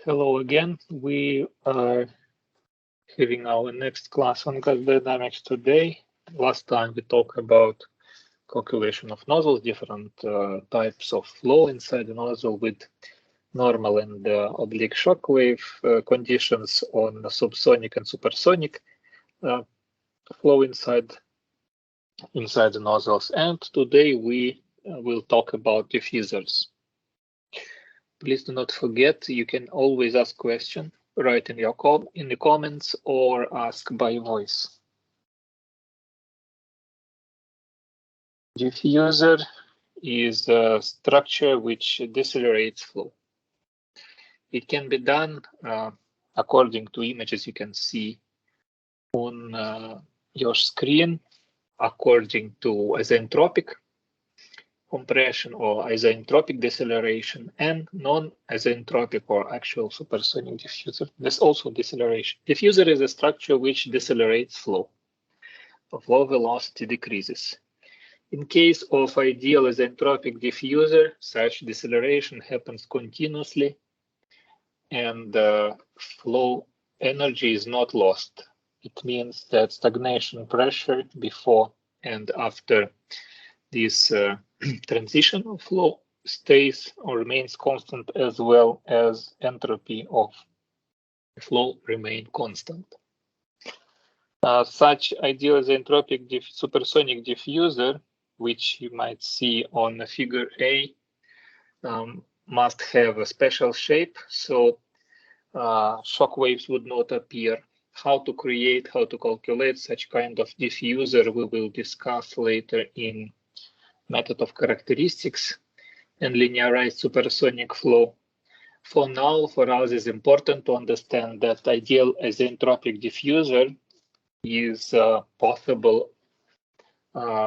Hello again. We are having our next class on gas dynamics today. Last time we talked about calculation of nozzles, different types of flow inside the nozzle with normal and oblique shockwave conditions on subsonic and supersonic flow inside the nozzles. And today we will talk about diffusers. Please do not forget, you can always ask questions, write in the comments or ask by voice. Diffuser is a structure which decelerates flow. It can be done according to images you can see on your screen, according to isentropic compression or isentropic deceleration and non-isentropic or actual supersonic diffuser. There's also deceleration. Diffuser is a structure which decelerates flow. Flow velocity decreases. In case of ideal isentropic diffuser, such deceleration happens continuously and flow energy is not lost. It means that stagnation pressure before and after this transition of flow stays or remains constant, as well as entropy of flow remain constant. Such ideal isentropic supersonic diffuser, which you might see on the figure A, must have a special shape, so shock waves would not appear. How to create, how to calculate such kind of diffuser we will discuss later in method of characteristics and linearized supersonic flow. For now, for us, it's important to understand that ideal isentropic diffuser is possible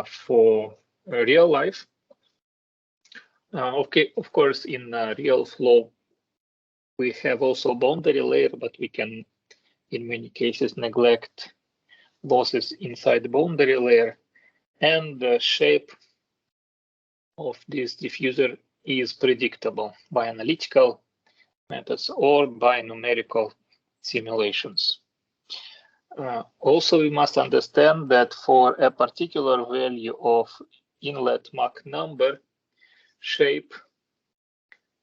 for real life. Okay, of course, in real flow, we have also boundary layer, but we can, in many cases, neglect losses inside the boundary layer, and the shape of this diffuser is predictable by analytical methods or by numerical simulations. Also, we must understand that for a particular value of inlet Mach number, shape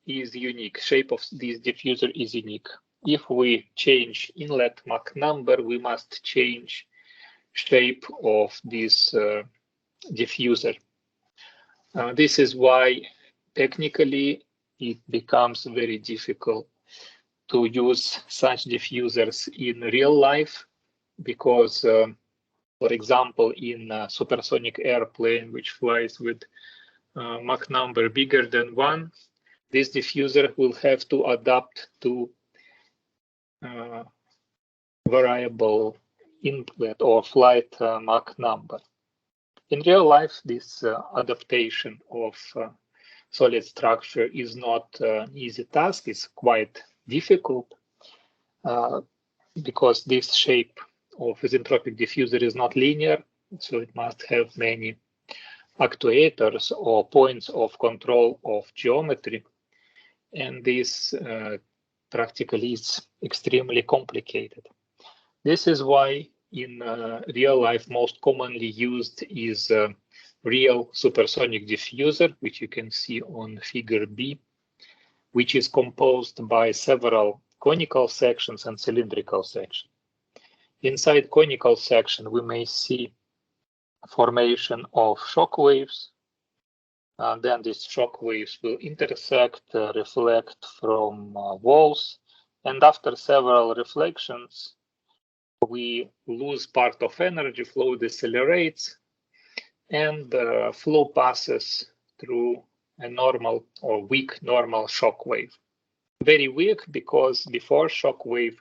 is unique. Shape of this diffuser is unique. If we change inlet Mach number, we must change shape of this diffuser. This is why technically it becomes very difficult to use such diffusers in real life because, for example, in a supersonic airplane which flies with Mach number bigger than 1, this diffuser will have to adapt to variable inlet or flight Mach number. In real life, this adaptation of solid structure is not an easy task. It's quite difficult because this shape of isentropic diffuser is not linear, so it must have many actuators or points of control of geometry, and this practically is extremely complicated. This is why in real life, most commonly used is real supersonic diffuser, which you can see on figure B, which is composed by several conical sections and cylindrical sections. Inside conical section, we may see formation of shock waves. Then these shock waves will intersect, reflect from walls, and after several reflections, we lose part of energy, flow decelerates, and flow passes through a normal or weak normal shock wave. Very weak because before shock wave,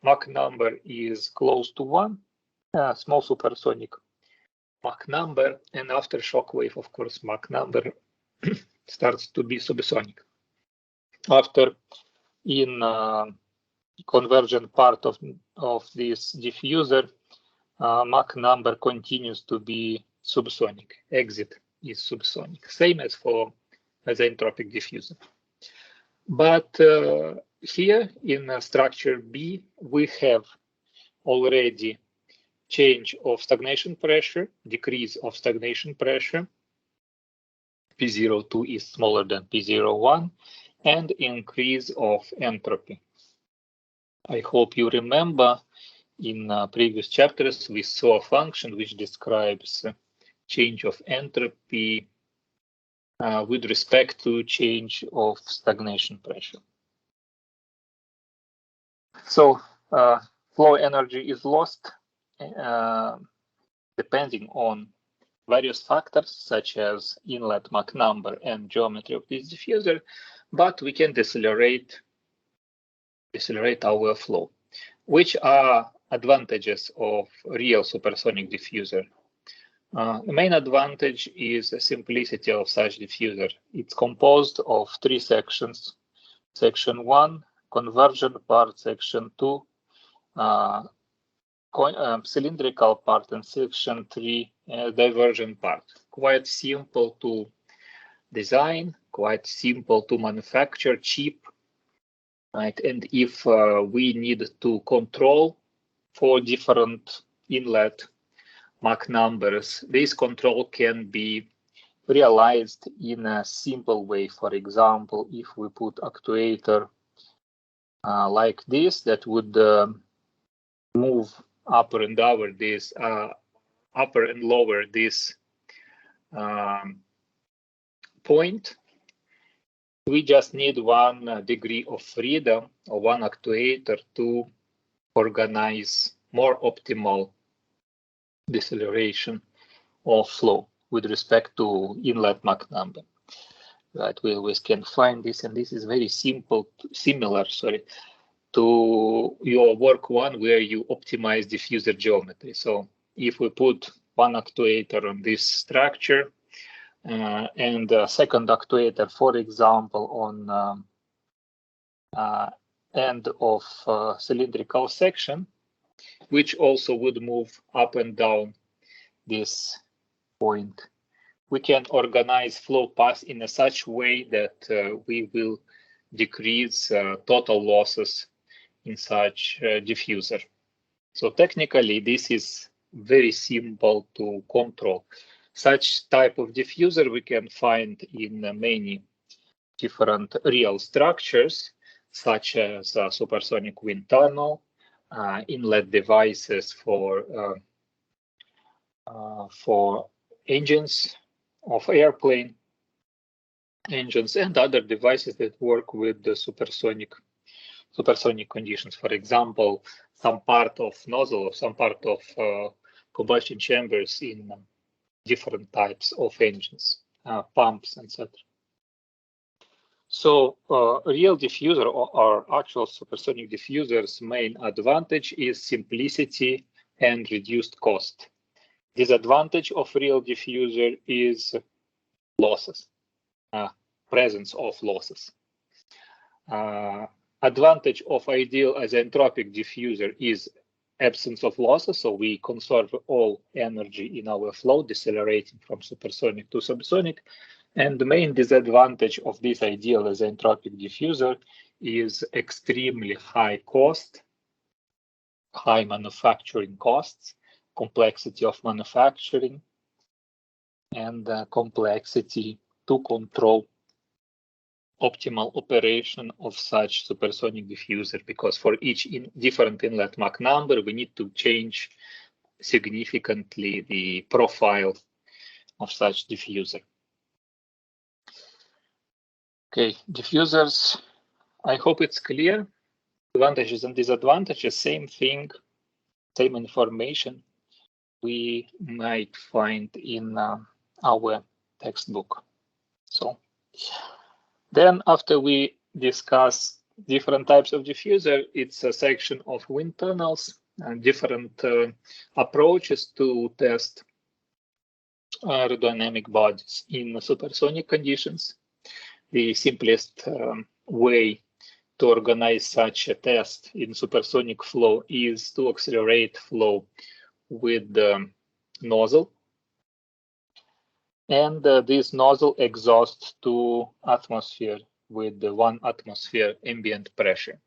Mach number is close to 1, small supersonic Mach number, and after shock wave, of course, Mach number starts to be subsonic. After in convergent part of this diffuser, Mach number continues to be subsonic. Exit is subsonic, same as for isentropic diffuser. But here in structure B, we have already change of stagnation pressure, decrease of stagnation pressure. P02 is smaller than P01, and increase of entropy. I hope you remember in previous chapters we saw a function which describes change of entropy with respect to change of stagnation pressure. So flow energy is lost depending on various factors such as inlet Mach number and geometry of this diffuser, but we can decelerate our flow. Which are advantages of real supersonic diffuser? The main advantage is the simplicity of such diffuser. It's composed of 3 sections. Section 1, conversion part, section 2, cylindrical part, and section 3, diversion part. Quite simple to design, quite simple to manufacture, cheap. Right? And if we need to control for different inlet Mach numbers, this control can be realized in a simple way. For example, if we put actuator like this, that would move upper and lower this point. We just need 1 degree of freedom or 1 actuator to organize more optimal deceleration of flow with respect to inlet Mach number. Right, we always can find this, and this is very similar to your work 1 where you optimize diffuser geometry. So if we put 1 actuator on this structure and a second actuator, for example, on end of cylindrical section, which also would move up and down this point, we can organize flow path in a such way that we will decrease total losses in such diffuser. So technically, this is very simple to control. Such type of diffuser we can find in many different real structures, such as supersonic wind tunnel, inlet devices for engines of airplane engines, and other devices that work with the supersonic conditions. For example, some part of nozzle or some part of combustion chambers in different types of engines, pumps, etc. So real diffuser or actual supersonic diffuser's main advantage is simplicity and reduced cost. Disadvantage of real diffuser is losses, presence of losses. Advantage of ideal isentropic diffuser is absence of losses, so we conserve all energy in our flow, decelerating from supersonic to subsonic. And the main disadvantage of this ideal isentropic diffuser is extremely high cost, high manufacturing costs, complexity of manufacturing, and complexity to control optimal operation of such supersonic diffuser, because for each different inlet Mach number, we need to change significantly the profile of such diffuser. Okay, diffusers, I hope it's clear. Advantages and disadvantages, same thing, same information we might find in our textbook. So then after we discuss different types of diffuser, it's a section of wind tunnels and different approaches to test aerodynamic bodies in supersonic conditions. The simplest way to organize such a test in supersonic flow is to accelerate flow with the nozzle. And this nozzle exhausts to atmosphere with the 1 atmosphere ambient pressure.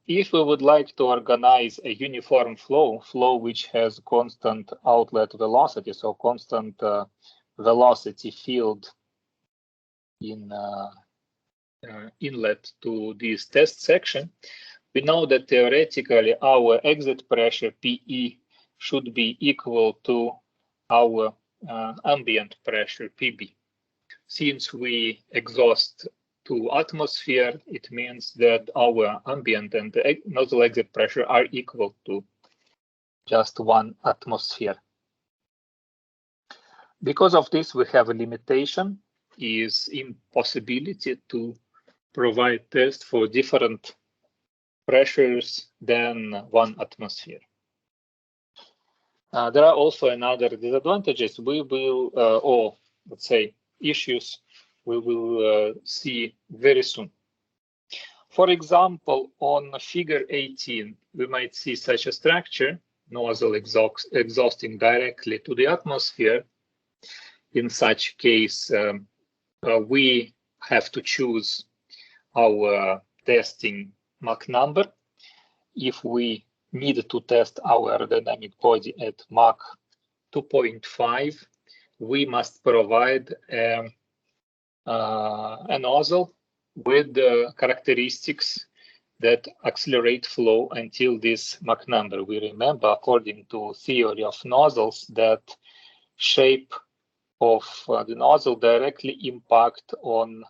If we would like to organize a uniform flow which has constant outlet velocity, so constant velocity field in inlet to this test section, we know that theoretically our exit pressure PE should be equal to our ambient pressure PB. Since we exhaust to atmosphere, it means that our ambient and the nozzle exit pressure are equal to just 1 atmosphere. Because of this, we have a limitation, is impossibility to provide tests for different pressures than 1 atmosphere. There are also another disadvantages we will, or let's say issues we will see very soon. For example, on figure 18, we might see such a structure, nozzle exhausting directly to the atmosphere. In such case, we have to choose our testing Mach number. If we need to test our aerodynamic body at Mach 2.5, we must provide a nozzle with the characteristics that accelerate flow until this Mach number. We remember, according to theory of nozzles, that shape of the nozzle directly impact on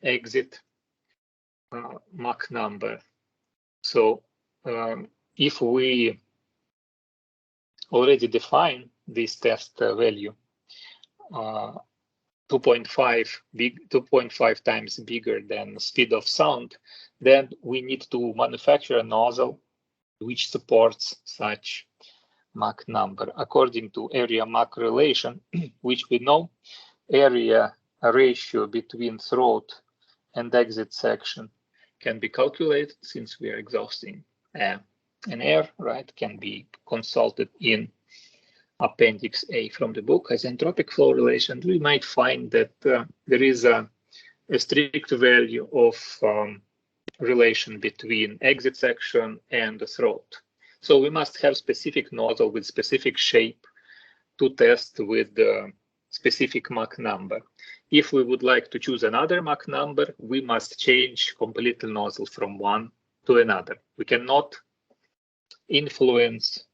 exit Mach number. So if we already define this test value, 2.5 times bigger than speed of sound, then we need to manufacture a nozzle which supports such Mach number. According to area Mach relation, which we know, area ratio between throat and exit section can be calculated since we are exhausting an air, right? Can be consulted in Appendix A from the book as entropic flow relation. We might find that there is a strict value of relation between exit section and the throat. So we must have specific nozzle with specific shape to test with the specific Mach number. If we would like to choose another Mach number, we must change completely nozzle from one to another. We cannot influence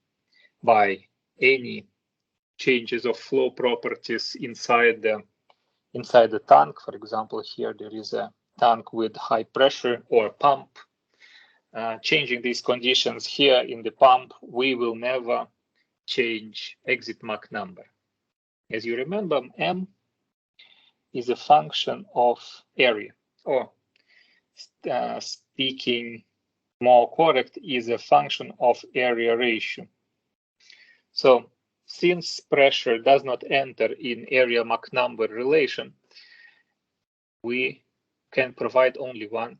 by any changes of flow properties inside the tank. For example, here there is a tank with high pressure or pump. Changing these conditions here in the pump, we will never change exit Mach number. As you remember, M is a function of area, or speaking more correct, is a function of area ratio. So since pressure does not enter in area Mach number relation, we can provide only one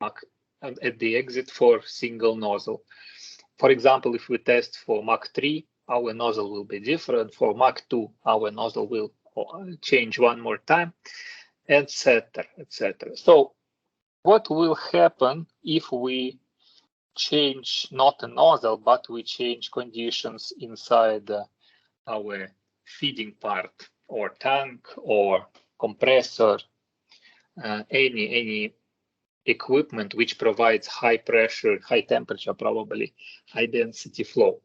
Mach at the exit for single nozzle. For example, if we test for Mach 3, our nozzle will be different. For Mach 2, our nozzle will change one more time, etc., etc. So what will happen if we change not a nozzle, but we change conditions inside our feeding part or tank or compressor, any equipment which provides high pressure, high temperature, probably high density flow?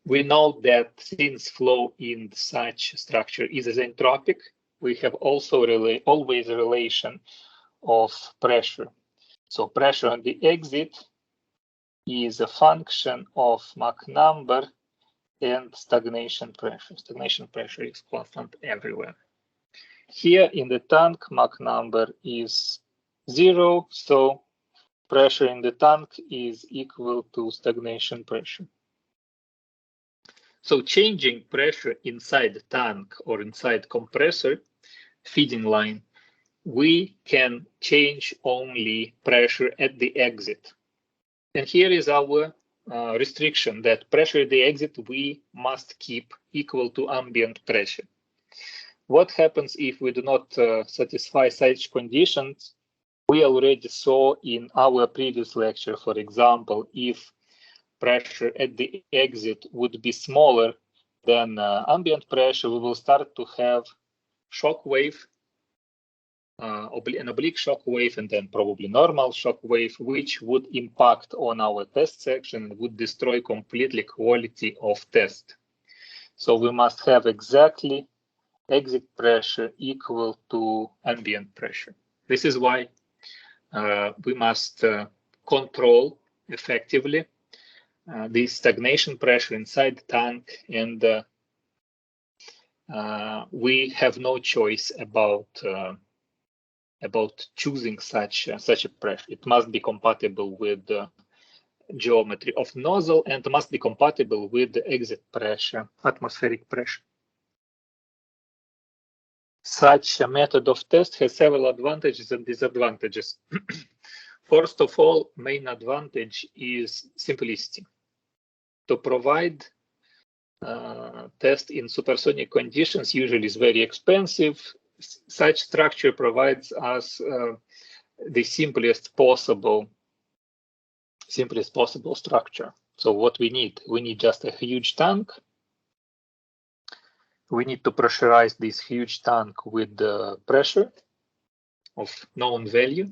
We know that since flow in such structure is isentropic, we have also always a relation of pressure. So pressure on the exit is a function of Mach number and stagnation pressure. Stagnation pressure is constant everywhere. Here in the tank, Mach number is 0, so pressure in the tank is equal to stagnation pressure. So changing pressure inside the tank or inside compressor feeding line, we can change only pressure at the exit. And here is our restriction, that pressure at the exit we must keep equal to ambient pressure. What happens if we do not satisfy such conditions? We already saw in our previous lecture, for example, if pressure at the exit would be smaller than ambient pressure, we will start to have shock wave, an oblique shock wave, and then probably normal shock wave, which would impact on our test section and would destroy completely quality of test. So we must have exactly exit pressure equal to ambient pressure. This is why we must control effectively the stagnation pressure inside the tank, and we have no choice about choosing such a pressure. It must be compatible with the geometry of nozzle and must be compatible with the exit pressure, atmospheric pressure. Such a method of test has several advantages and disadvantages. First of all, main advantage is simplicity. To provide test in supersonic conditions usually is very expensive. Such structure provides us the simplest possible structure. So what we need just a huge tank. We need to pressurize this huge tank with the pressure of known value.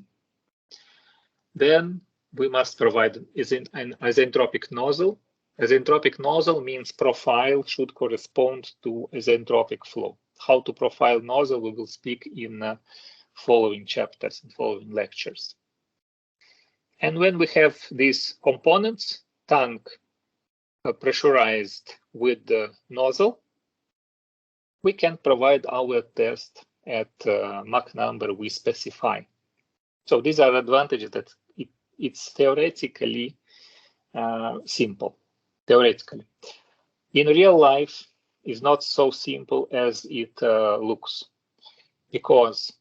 Then we must provide an isentropic nozzle. Isentropic nozzle means profile should correspond to isentropic flow. How to profile nozzle we will speak in following chapters and following lectures. And when we have these components, tank pressurized with the nozzle, we can provide our test at Mach number we specify. So these are advantages that it's theoretically simple. Theoretically, in real life, it's not so simple as it looks, because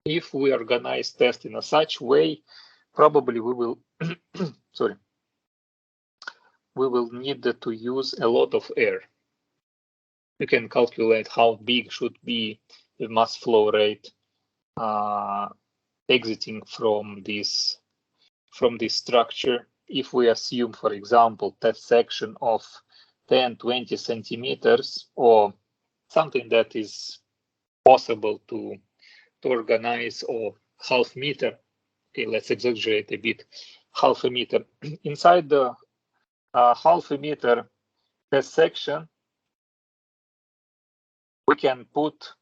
if we organize test in a such way, probably we will we will need to use a lot of air. You can calculate how big should be the mass flow rate exiting from this structure. If we assume, for example, test section of 10-20 centimeters or something that is possible to organize, or half meter, okay, let's exaggerate a bit, half a meter. Inside the half a meter test section, we can put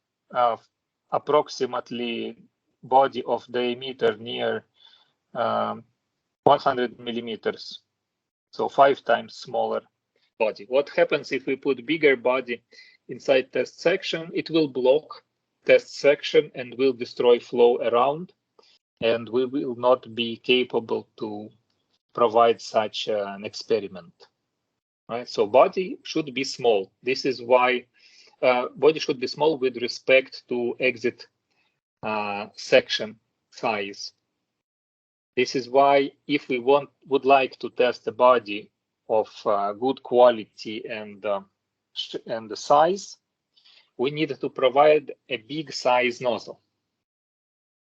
approximately body of diameter near 100 millimeters, so 5 times smaller body. What happens if we put bigger body inside test section? It will block test section and will destroy flow around, and we will not be capable to provide such an experiment. Right? So body should be small. This is why body should be small with respect to exit section size. This is why if we would like to test a body of good quality and the size, we need to provide a big size nozzle,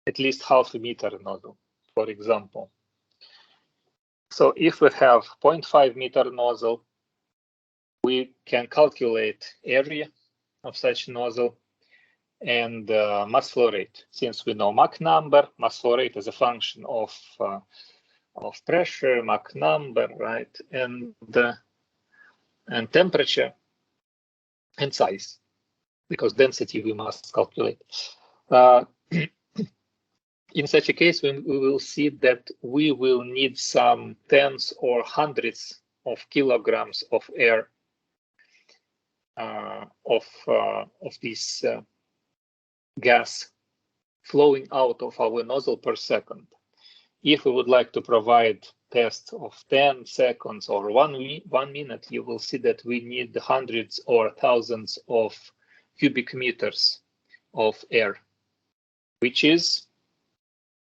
at least half a meter nozzle, for example. So if we have 0.5 meter nozzle, we can calculate area of such nozzle and mass flow rate. Since we know Mach number, mass flow rate is a function of pressure, Mach number, right, and temperature and size, because density we must calculate. In such a case, we will see that we will need some tens or hundreds of kilograms of air of this gas flowing out of our nozzle per second. If we would like to provide test of 10 seconds or 1 minute, you will see that we need hundreds or thousands of cubic meters of air, which is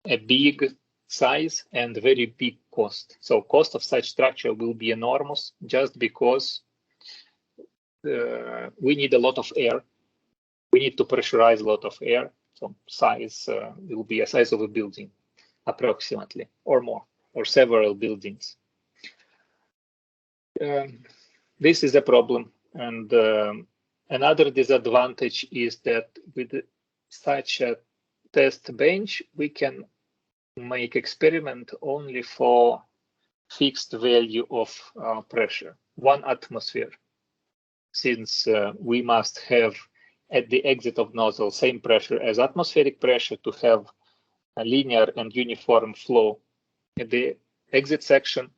a big size and very big cost. So cost of such structure will be enormous, just because we need a lot of air. We need to pressurize a lot of air. So size will be a size of a building, approximately, or more, or several buildings. This is a problem. And another disadvantage is that with such a test bench, we can make experiment only for fixed value of pressure, 1 atmosphere, since we must have at the exit of nozzle same pressure as atmospheric pressure to have a linear and uniform flow. At the exit section,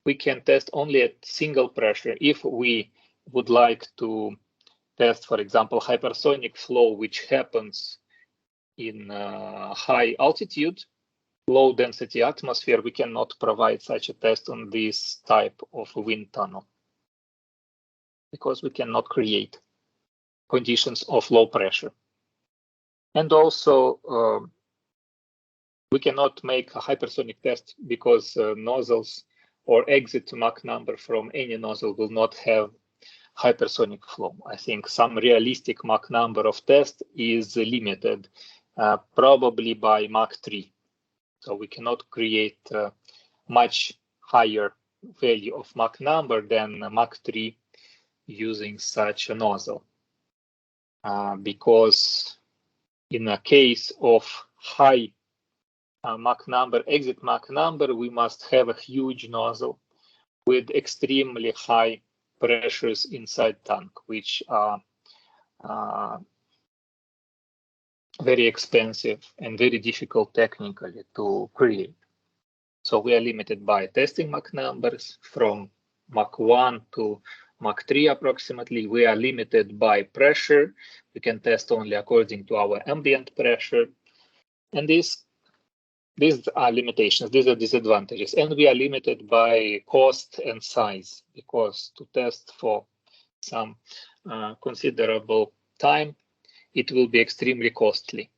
we can test only at single pressure. If we would like to test, for example, hypersonic flow, which happens in high altitude, low density atmosphere, we cannot provide such a test on this type of wind tunnel because we cannot create conditions of low pressure. And also, we cannot make a hypersonic test because nozzles or exit Mach number from any nozzle will not have hypersonic flow. I think some realistic Mach number of test is limited, probably by Mach 3. So we cannot create much higher value of Mach number than Mach 3 using such a nozzle. Because in a case of high Mach number, exit Mach number, we must have a huge nozzle with extremely high pressures inside tank, which are very expensive and very difficult technically to create. So we are limited by testing Mach numbers from Mach 1 to Mach 3 approximately. We are limited by pressure. We can test only according to our ambient pressure. And these are limitations, these are disadvantages. And we are limited by cost and size, because to test for some considerable time, it will be extremely costly.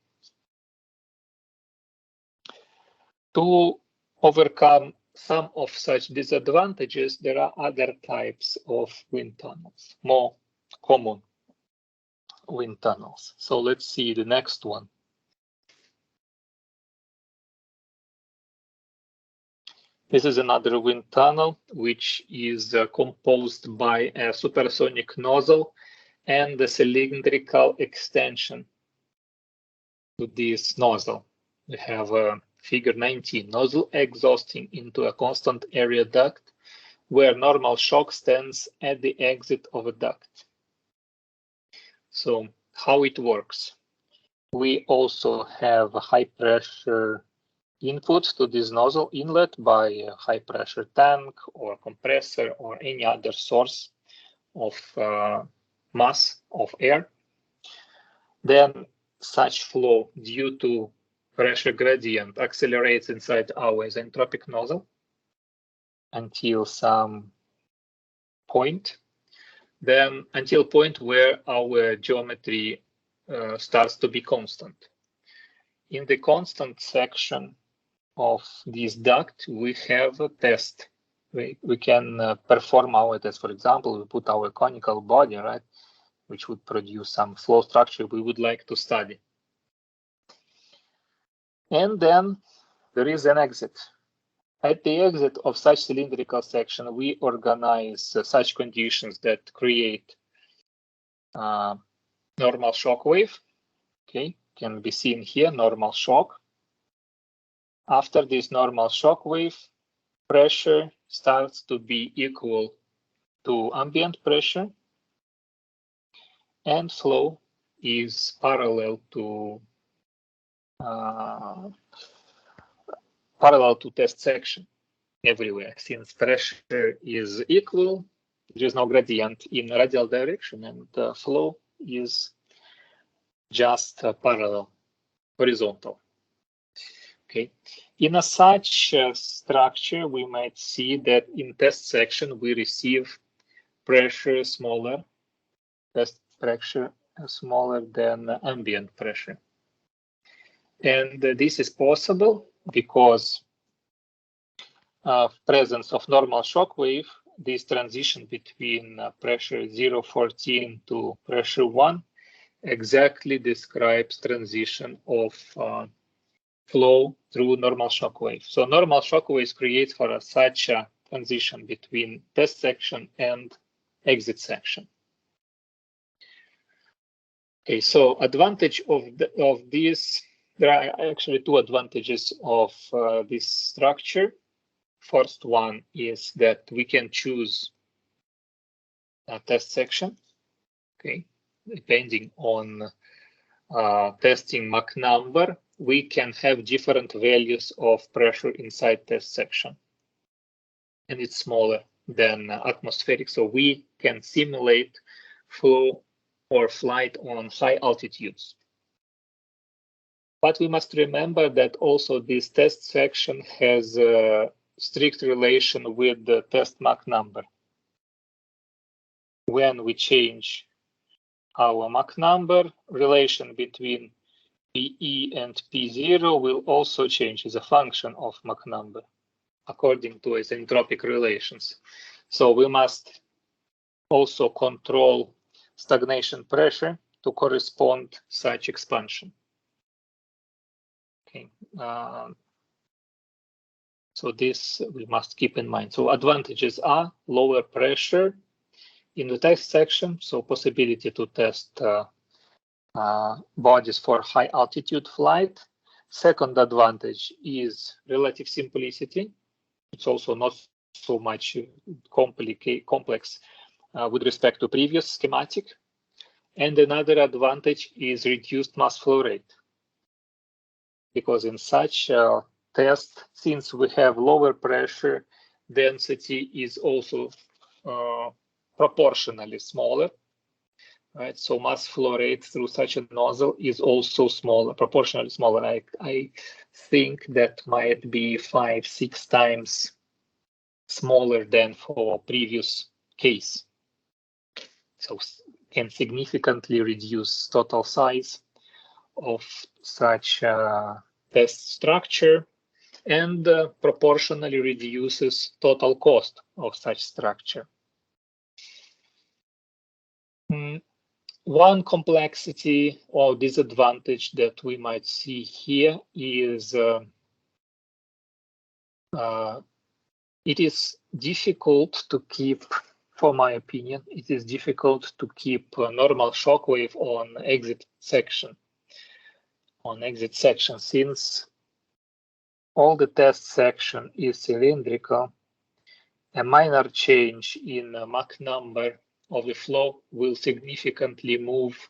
To overcome some of such disadvantages, there are other types of wind tunnels, more common wind tunnels. So let's see the next one. This is another wind tunnel, which is composed by a supersonic nozzle and a cylindrical extension to this nozzle. We have figure 19, nozzle exhausting into a constant area duct where normal shock stands at the exit of a duct. So how it works? We also have a high pressure input to this nozzle inlet by a high pressure tank or compressor or any other source of mass of air. Then such flow due to pressure gradient accelerates inside our isentropic nozzle until some point. Then until point where our geometry starts to be constant. In the constant section of this duct, we have a test. We can perform our test. For example, we put our conical body, right, which would produce some flow structure we would like to study. And then there is an exit. At the exit of such cylindrical section, we organize such conditions that create normal shock wave. Okay, can be seen here, normal shock. After this normal shock wave, pressure starts to be equal to ambient pressure, and flow is parallel to test section everywhere. Since pressure is equal, there is no gradient in radial direction, and the flow is just parallel, horizontal. Okay. In a such structure, we might see that in test section we receive pressure smaller, test pressure smaller than ambient pressure. And this is possible because of presence of normal shock wave this transition between pressure 0.14 to pressure 1 exactly describes transition of flow through normal shock wave. So normal shock waves create for us such a transition between test section and exit section. Okay, so advantage of this, there are actually two advantages of this structure. First one is that we can choose a test section, okay, depending on testing Mach number, we can have different values of pressure inside test section. And it's smaller than atmospheric, so we can simulate flow or flight on high altitudes. But we must remember that also this test section has a strict relation with the test Mach number. When we change our Mach number, relation between PE and P0 will also change as a function of Mach number, according to isentropic relations. So we must also control stagnation pressure to correspond such expansion. Okay, so this we must keep in mind. So advantages are lower pressure in the test section, so possibility to test bodies for high altitude flight. Second advantage is relative simplicity. It's also not so much complex with respect to previous schematic. And another advantage is reduced mass flow rate. Because in such a test, since we have lower pressure, density is also proportionally smaller. Right, so mass flow rate through such a nozzle is also smaller, proportionally smaller. I think that might be 5-6 times smaller than for previous case. So can significantly reduce total size of such test structure and proportionally reduces total cost of such structure. One complexity or disadvantage that we might see here is it is difficult to keep, for my opinion, it is difficult to keep a normal shock wave on exit section. Since all the test section is cylindrical, a minor change in Mach number of the flow will significantly move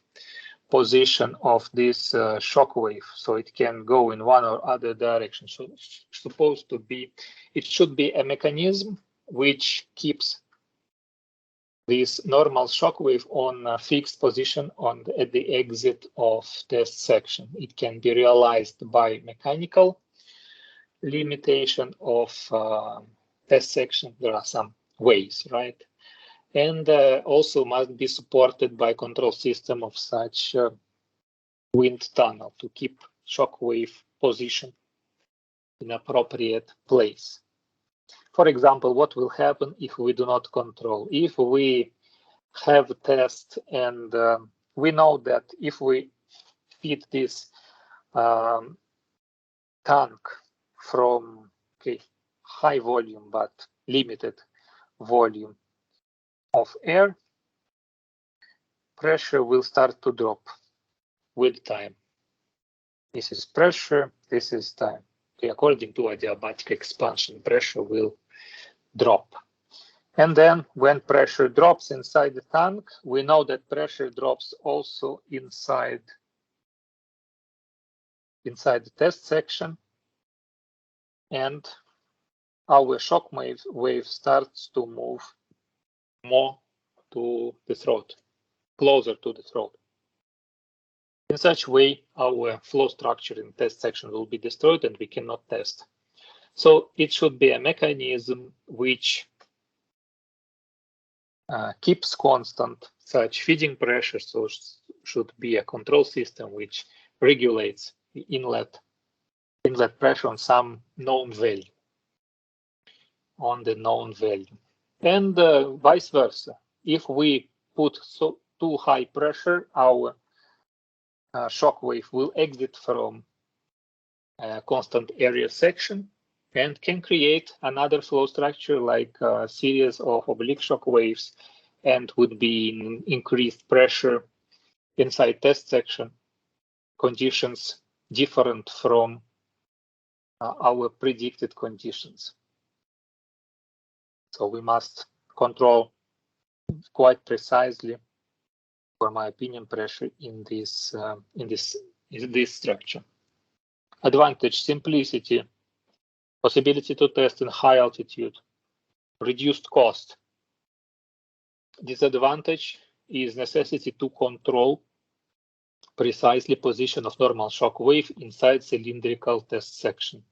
position of this shock wave, so it can go in one or other direction. So it's supposed to be, it should be a mechanism which keeps this normal shock wave on a fixed position at the exit of test section. It can be realized by mechanical limitation of test section. There are some ways, right? And also must be supported by control system of such wind tunnel to keep shock wave position in appropriate place. For example, what will happen if we do not control? If we have a test and we know that if we feed this tank from high volume but limited volume of air, pressure will start to drop with time. This is pressure, this is time. Okay, according to adiabatic expansion, pressure will drop. And then when pressure drops inside the tank, we know that pressure drops also inside the test section, and our shock wave starts to move more to the throat, closer to the throat. In such way, our flow structure in test section will be destroyed and we cannot test. So it should be a mechanism which keeps constant such feeding pressure, so should be a control system which regulates the inlet pressure on some known value, And vice versa. If we put too high pressure, our shock wave will exit from constant area section and can create another flow structure like a series of oblique shock waves and would be in increased pressure inside test section conditions different from our predicted conditions. So we must control quite precisely, for my opinion, pressure in this structure. Advantage: simplicity, possibility to test in high altitude, reduced cost. Disadvantage is necessity to control precisely position of normal shock wave inside cylindrical test section.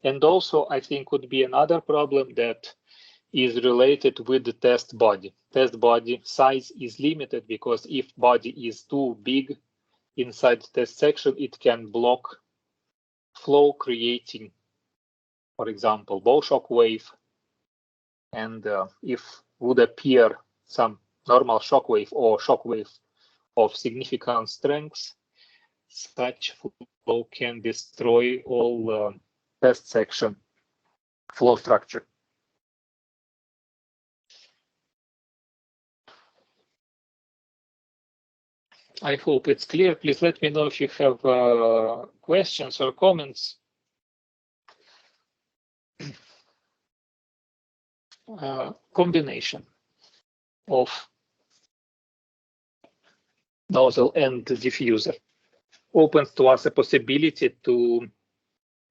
And also, I think would be another problem that is related with the test body. Test body size is limited because if body is too big inside test section, it can block flow, creating, for example, bow shock wave. And if would appear some normal shock wave or shock wave of significant strength, such flow can destroy all test section flow structure. I hope it's clear. Please let me know if you have questions or comments. Combination of nozzle and diffuser opens to us a possibility to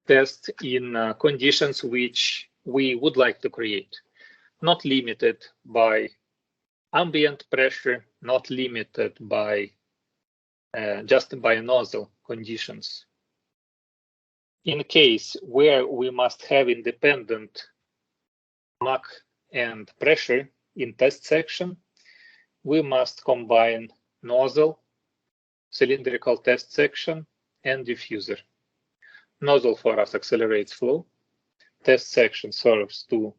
test in conditions which we would like to create, not limited by ambient pressure, not limited by just by nozzle conditions. In case where we must have independent Mach and pressure in test section, we must combine nozzle, cylindrical test section, and diffuser. Nozzle for us accelerates flow. Test section serves to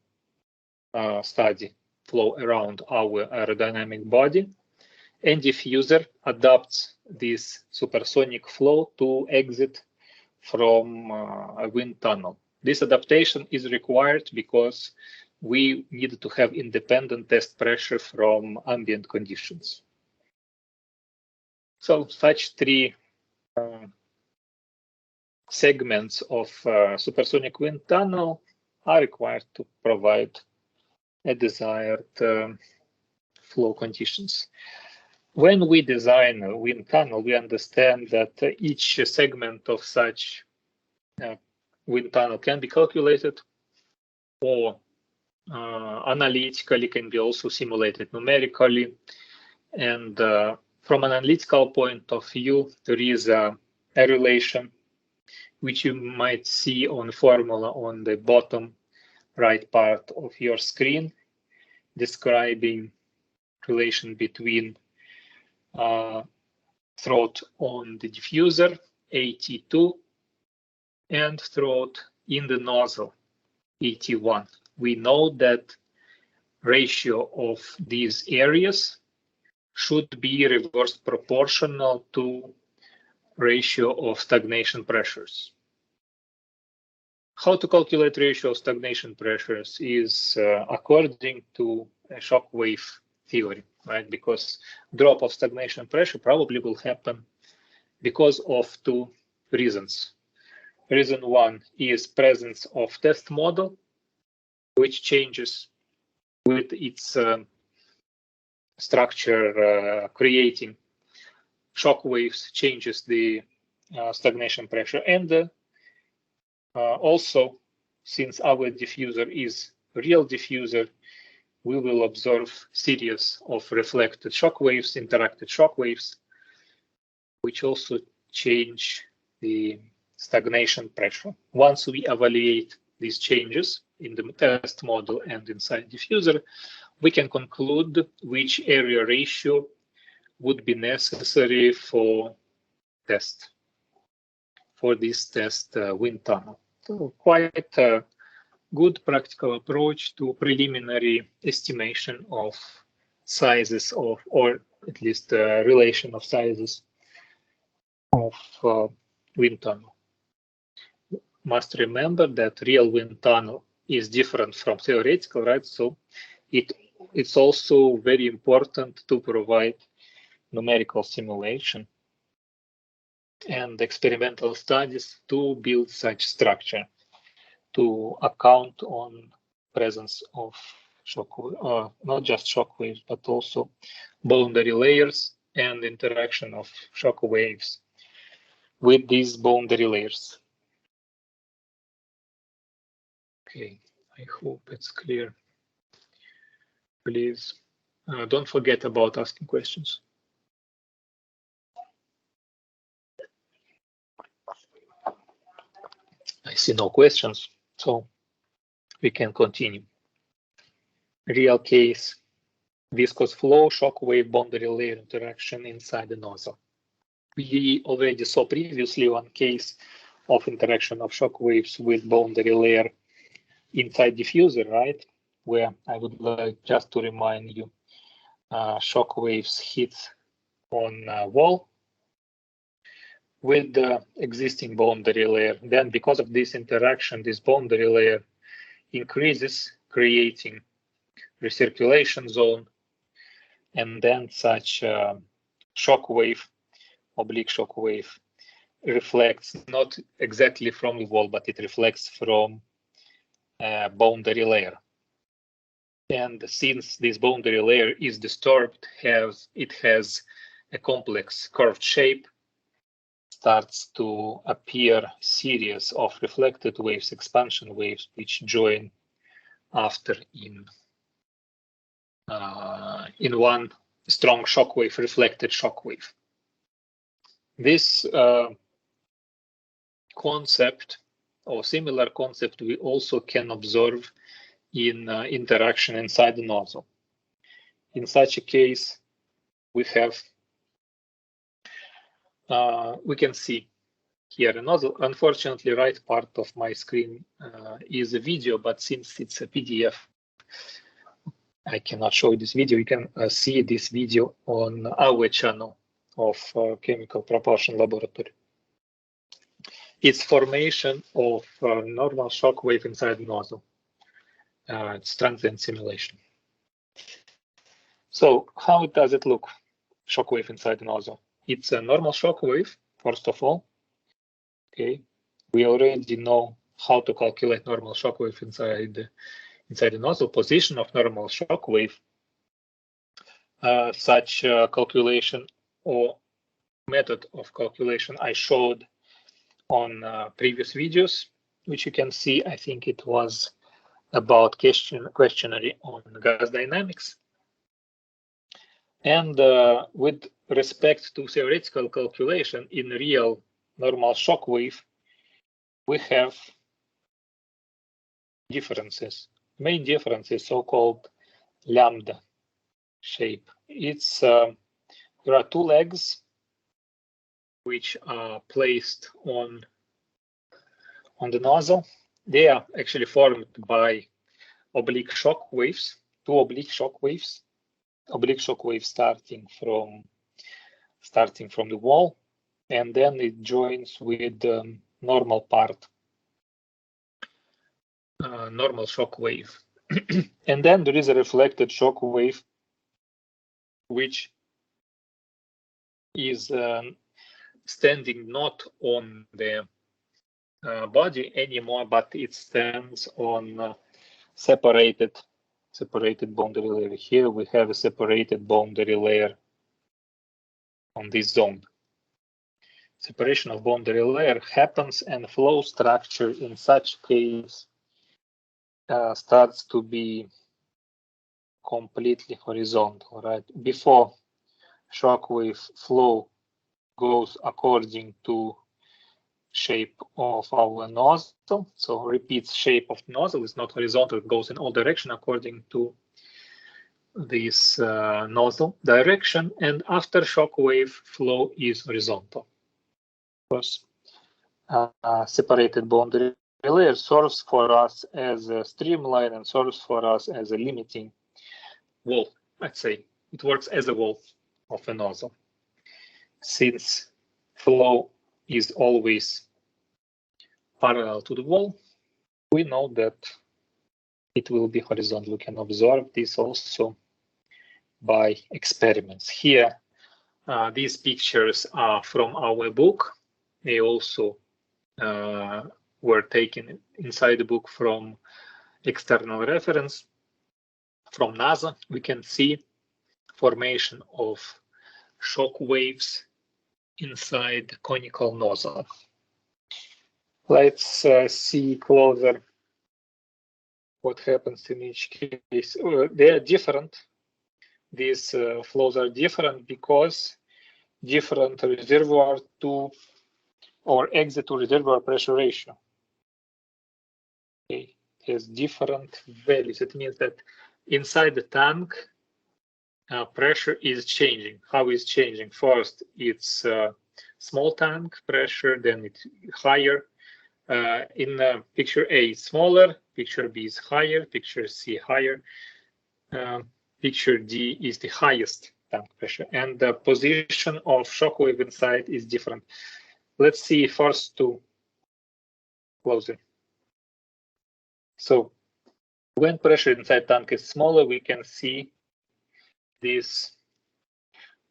study flow around our aerodynamic body. And diffuser adapts this supersonic flow to exit from a wind tunnel. This adaptation is required because we need to have independent test pressure from ambient conditions. So such three segments of supersonic wind tunnel are required to provide a desired flow conditions. When we design a wind tunnel, we understand that each segment of such wind tunnel can be calculated or analytically, can be also simulated numerically. And from an analytical point of view, there is a relation which you might see on the formula on the bottom right part of your screen, describing relation between throat on the diffuser, AT2, and throat in the nozzle, AT1. We know that ratio of these areas should be reverse proportional to ratio of stagnation pressures. How to calculate ratio of stagnation pressures is according to a shock wave theory, right? Because drop of stagnation pressure probably will happen because of two reasons. Reason one is presence of test model, which changes with its structure, creating shock waves, changes the stagnation pressure. And also, since our diffuser is real diffuser, we will observe series of reflected shock waves, interacted shock waves, which also change the stagnation pressure. Once we evaluate these changes in the test model and inside diffuser, we can conclude which area ratio would be necessary for this test wind tunnel. So quite good practical approach to preliminary estimation of sizes of, or at least relation of sizes of wind tunnel. Must remember that real wind tunnel is different from theoretical, right? So it's also very important to provide numerical simulation and experimental studies to build such structure, to account on presence of shock, not just shock waves, but also boundary layers and interaction of shock waves with these boundary layers. Okay, I hope it's clear. Please don't forget about asking questions. I see no questions, so we can continue. Real case, viscous flow, shock wave, boundary layer interaction inside the nozzle. We already saw previously one case of interaction of shock waves with boundary layer inside diffuser, right? Where I would like just to remind you, shock waves hit on wall with the existing boundary layer. Then because of this interaction, this boundary layer increases, creating recirculation zone, and then such shock wave, oblique shock wave, reflects not exactly from the wall, but it reflects from boundary layer. And since this boundary layer is disturbed, it has a complex curved shape, starts to appear series of reflected waves, expansion waves, which join after in one strong shock wave, reflected shock wave. This concept or similar concept we also can observe in interaction inside the nozzle. In such a case, we have we can see here a nozzle. Unfortunately, right part of my screen is a video, but since it's a PDF, I cannot show this video. You can see this video on our channel of Chemical Propulsion Laboratory. It's formation of normal shock wave inside the nozzle. It's transient simulation. So how does it look, shock wave inside the nozzle? It's a normal shock wave, first of all. Okay, we already know how to calculate normal shock wave inside the nozzle. Position of normal shock wave. Such calculation or method of calculation I showed on previous videos, which you can see. I think it was about questionnaire on gas dynamics. And with respect to theoretical calculation in real normal shock wave, we have differences. Main difference is so-called lambda shape. It's there are two legs which are placed on the nozzle. They are actually formed by oblique shock waves, two oblique shock waves. Oblique shock wave starting from the wall, and then it joins with the normal part, normal shock wave. And then there is a reflected shock wave, which is standing not on the body anymore, but it stands on separated boundary layer. Here we have a separated boundary layer on this zone. Separation of boundary layer happens and flow structure in such case starts to be completely horizontal, right? Before shockwave flow goes according to shape of our nozzle. So repeats shape of the nozzle is not horizontal, it goes in all direction according to this nozzle direction, and after shockwave flow is horizontal. Of course, separated boundary relay serves for us as a streamline and serves for us as a limiting wall. Let's say it works as a wall of a nozzle. Since flow is always parallel to the wall, we know that it will be horizontal. We can observe this also by experiments. Here, these pictures are from our book. They also were taken inside the book from external reference. From NASA, we can see formation of shock waves inside the conical nozzle. Let's see closer what happens in each case. They are different. These flows are different because different reservoir to or exit to reservoir pressure ratio. Okay, it has different values. It means that inside the tank, pressure is changing. How is changing? First, it's small tank pressure, then it's higher. In picture A, it's smaller. Picture B is higher. Picture C, higher. Picture D is the highest tank pressure, and the position of shockwave inside is different. Let's see first two closer. So when pressure inside tank is smaller, we can see this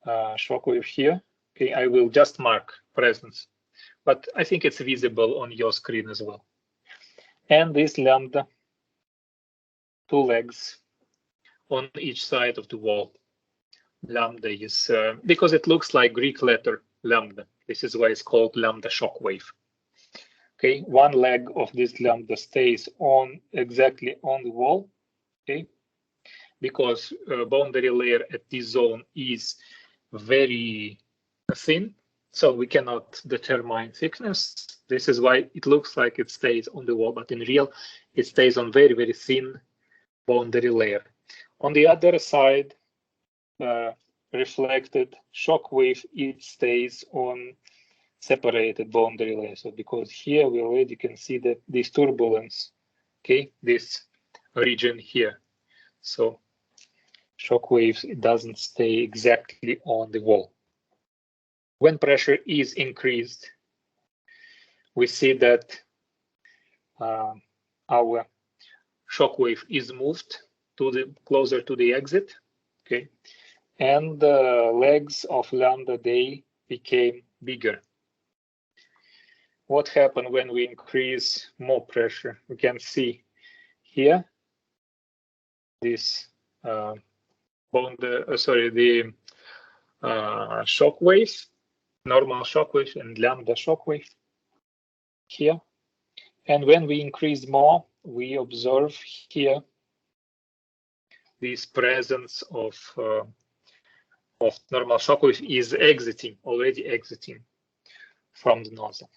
shockwave here. Okay, I will just mark presence, but I think it's visible on your screen as well. And this lambda, two legs on each side of the wall. Lambda is, because it looks like Greek letter lambda. This is why it's called lambda shockwave. Okay, one leg of this lambda stays on exactly on the wall. Okay, because boundary layer at this zone is very thin, so we cannot determine thickness. This is why it looks like it stays on the wall, but in real, it stays on very, very thin boundary layer. On the other side, reflected shockwave, it stays on separated boundary layer. So because here we already can see that this turbulence, okay, this region here. So shockwaves, it doesn't stay exactly on the wall. When pressure is increased, we see that our shockwave is moved to the closer to the exit, okay, and the legs of lambda, they became bigger. What happened when we increase more pressure? We can see here this shockwave, normal shockwave and lambda shockwave here. And when we increase more, we observe here this presence of normal shockwave is already exiting from the nozzle.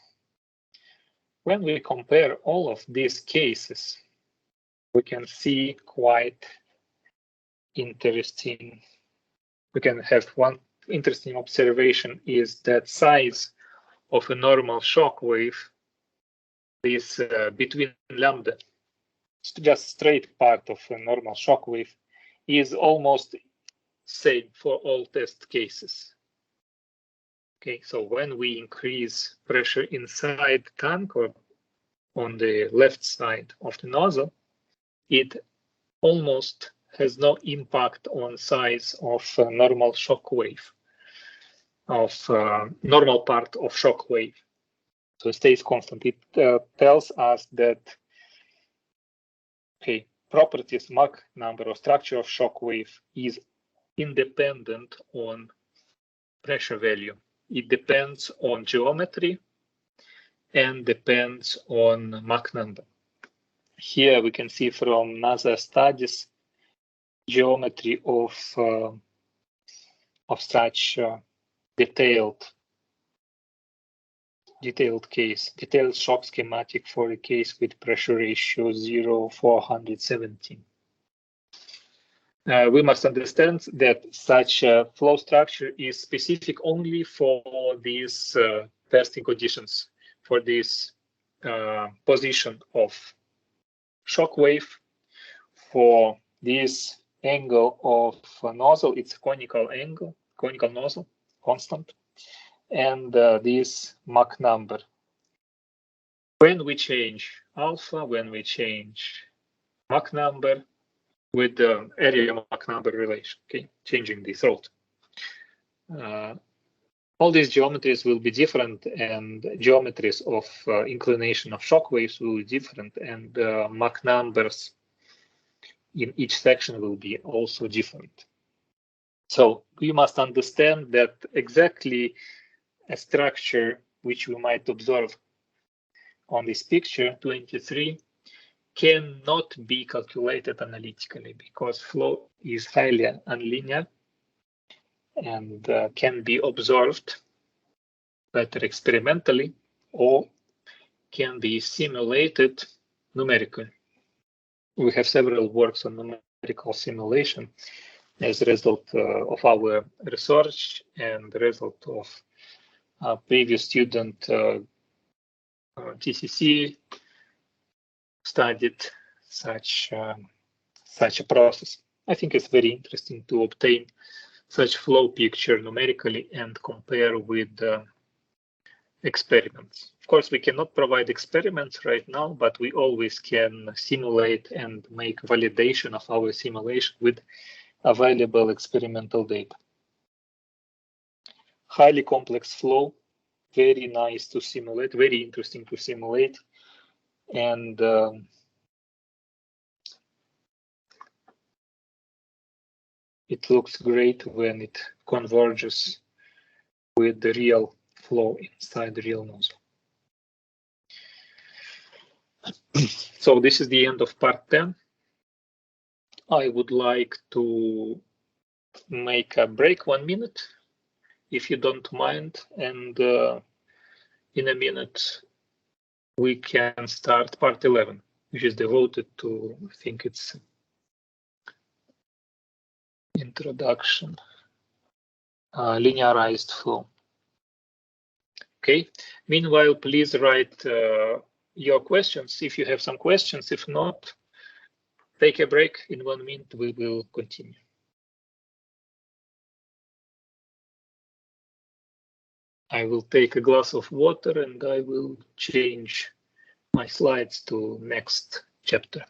When we compare all of these cases, we can see quite interesting. We can have one interesting observation is that size of a normal shockwave is between lambda, just straight part of a normal shockwave, is almost same for all test cases. Okay, so when we increase pressure inside the tank or on the left side of the nozzle, it almost has no impact on size of normal shockwave, of normal part of shockwave. So it stays constant. It tells us that, okay, properties, Mach number or structure of shockwave is independent on pressure value. It depends on geometry and depends on Mach number. Here we can see from NASA studies geometry of such detailed shock schematic for a case with pressure ratio 0.417. We must understand that such a flow structure is specific only for these testing conditions, for these position of shock wave. For this angle of nozzle, it's a conical angle, conical nozzle, constant, and this Mach number. When we change alpha, when we change Mach number with the area Mach number relation, okay, changing the throat. All these geometries will be different, and geometries of inclination of shock waves will be different, and Mach numbers in each section will be also different. So we must understand that exactly a structure which we might observe on this picture 23 cannot be calculated analytically because flow is highly unlinear and can be observed better experimentally or can be simulated numerically. We have several works on numerical simulation as a result of our research and the result of a previous student TCC studied such a process. I think it's very interesting to obtain such flow picture numerically and compare with experiments. Of course, we cannot provide experiments right now, but we always can simulate and make validation of our simulation with available experimental data. Highly complex flow, very nice to simulate, very interesting to simulate, and it looks great when it converges with the real flow inside the real nozzle. So this is the end of part 10. I would like to make a break 1 minute, if you don't mind, and in a minute we can start part 11, which is devoted to, I think it's introduction, linearized flow. Okay. Meanwhile, please write your questions if you have some questions. If not, take a break. In 1 minute, we will continue. I will take a glass of water and I will change my slides to next chapter.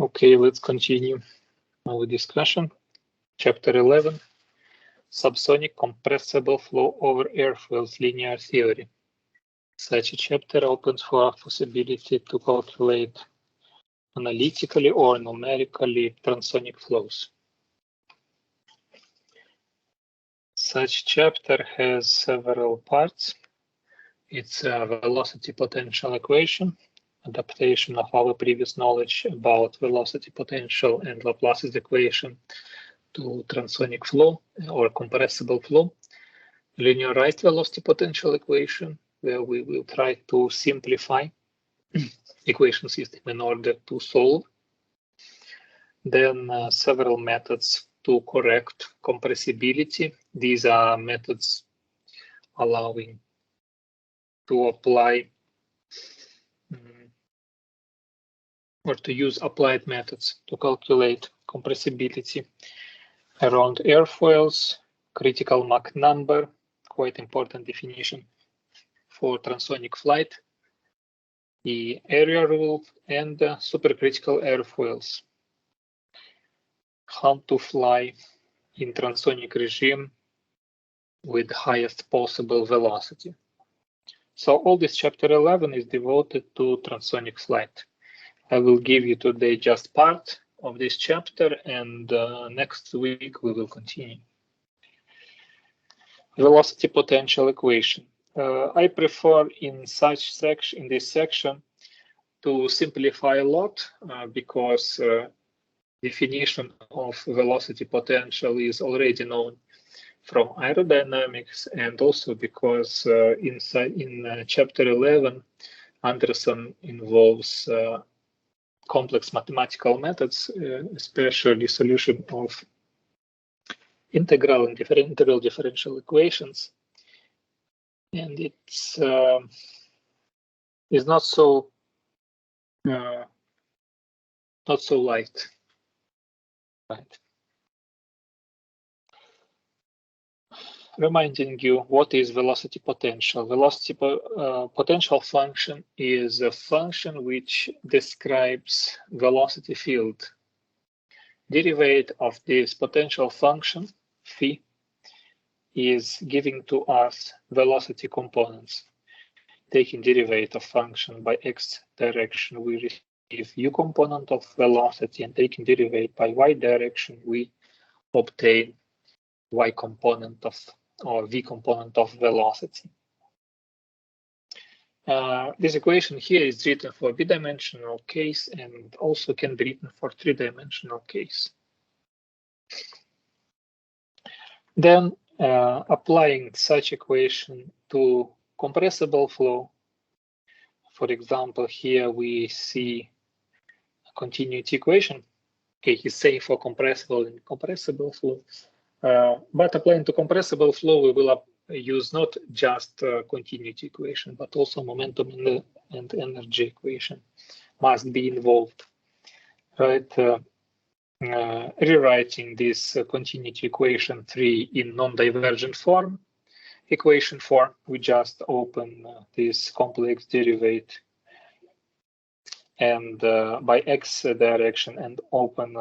Okay, let's continue our discussion. Chapter 11, Subsonic compressible flow over airfoils linear theory. Such a chapter opens for a possibility to calculate analytically or numerically transonic flows. Such chapter has several parts. It's a velocity potential equation, adaptation of our previous knowledge about velocity potential and Laplace's equation to transonic flow or compressible flow, linearized velocity potential equation, where we will try to simplify equation system in order to solve. Then several methods to correct compressibility. These are methods allowing to apply or to use applied methods to calculate compressibility around airfoils, critical Mach number, quite important definition for transonic flight, the area rule, and supercritical airfoils. How to fly in transonic regime with highest possible velocity. So all this chapter 11 is devoted to transonic flight. I will give you today just part of this chapter, and next week we will continue. Velocity potential equation. I prefer in this section to simplify a lot because definition of velocity potential is already known from aerodynamics, and also because in chapter 11, Anderson involves complex mathematical methods, especially solution of integral and integral differential equations, and it's is not so light. Right. Reminding you what is velocity potential. Velocity potential function is a function which describes velocity field. Derivative of this potential function, phi, is giving to us velocity components. Taking derivative of function by x direction, we receive u component of velocity, and taking derivative by y direction, we obtain y component of or v component of velocity. This equation here is written for b-dimensional case and also can be written for three-dimensional case. Then applying such equation to compressible flow. For example, here we see a continuity equation. Okay, he's saying for compressible and compressible flow. But applying to compressible flow, we will use not just continuity equation, but also momentum and energy equation must be involved, right? Rewriting this continuity equation 3 in non-divergent form, equation 4, we just open this complex derivative and by x direction and open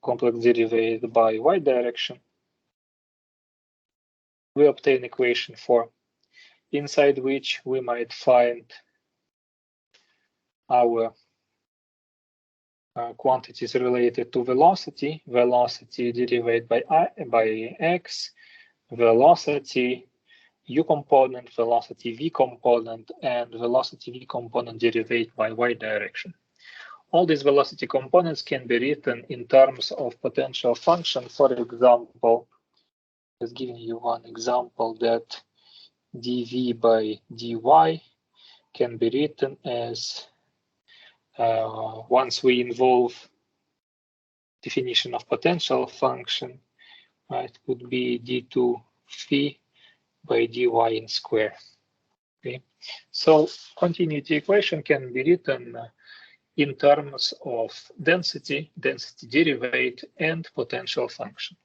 complex derivative by y direction. We obtain equation 4, inside which we might find our quantities related to velocity, velocity derived by x, velocity u component, velocity v component, and velocity v component derived by y direction. All these velocity components can be written in terms of potential function. For example, just giving you one example, that dv by dy can be written as once we involve definition of potential function, it would be d2 phi by dy in square. Okay, so continuity equation can be written in terms of density derivative, and potential function.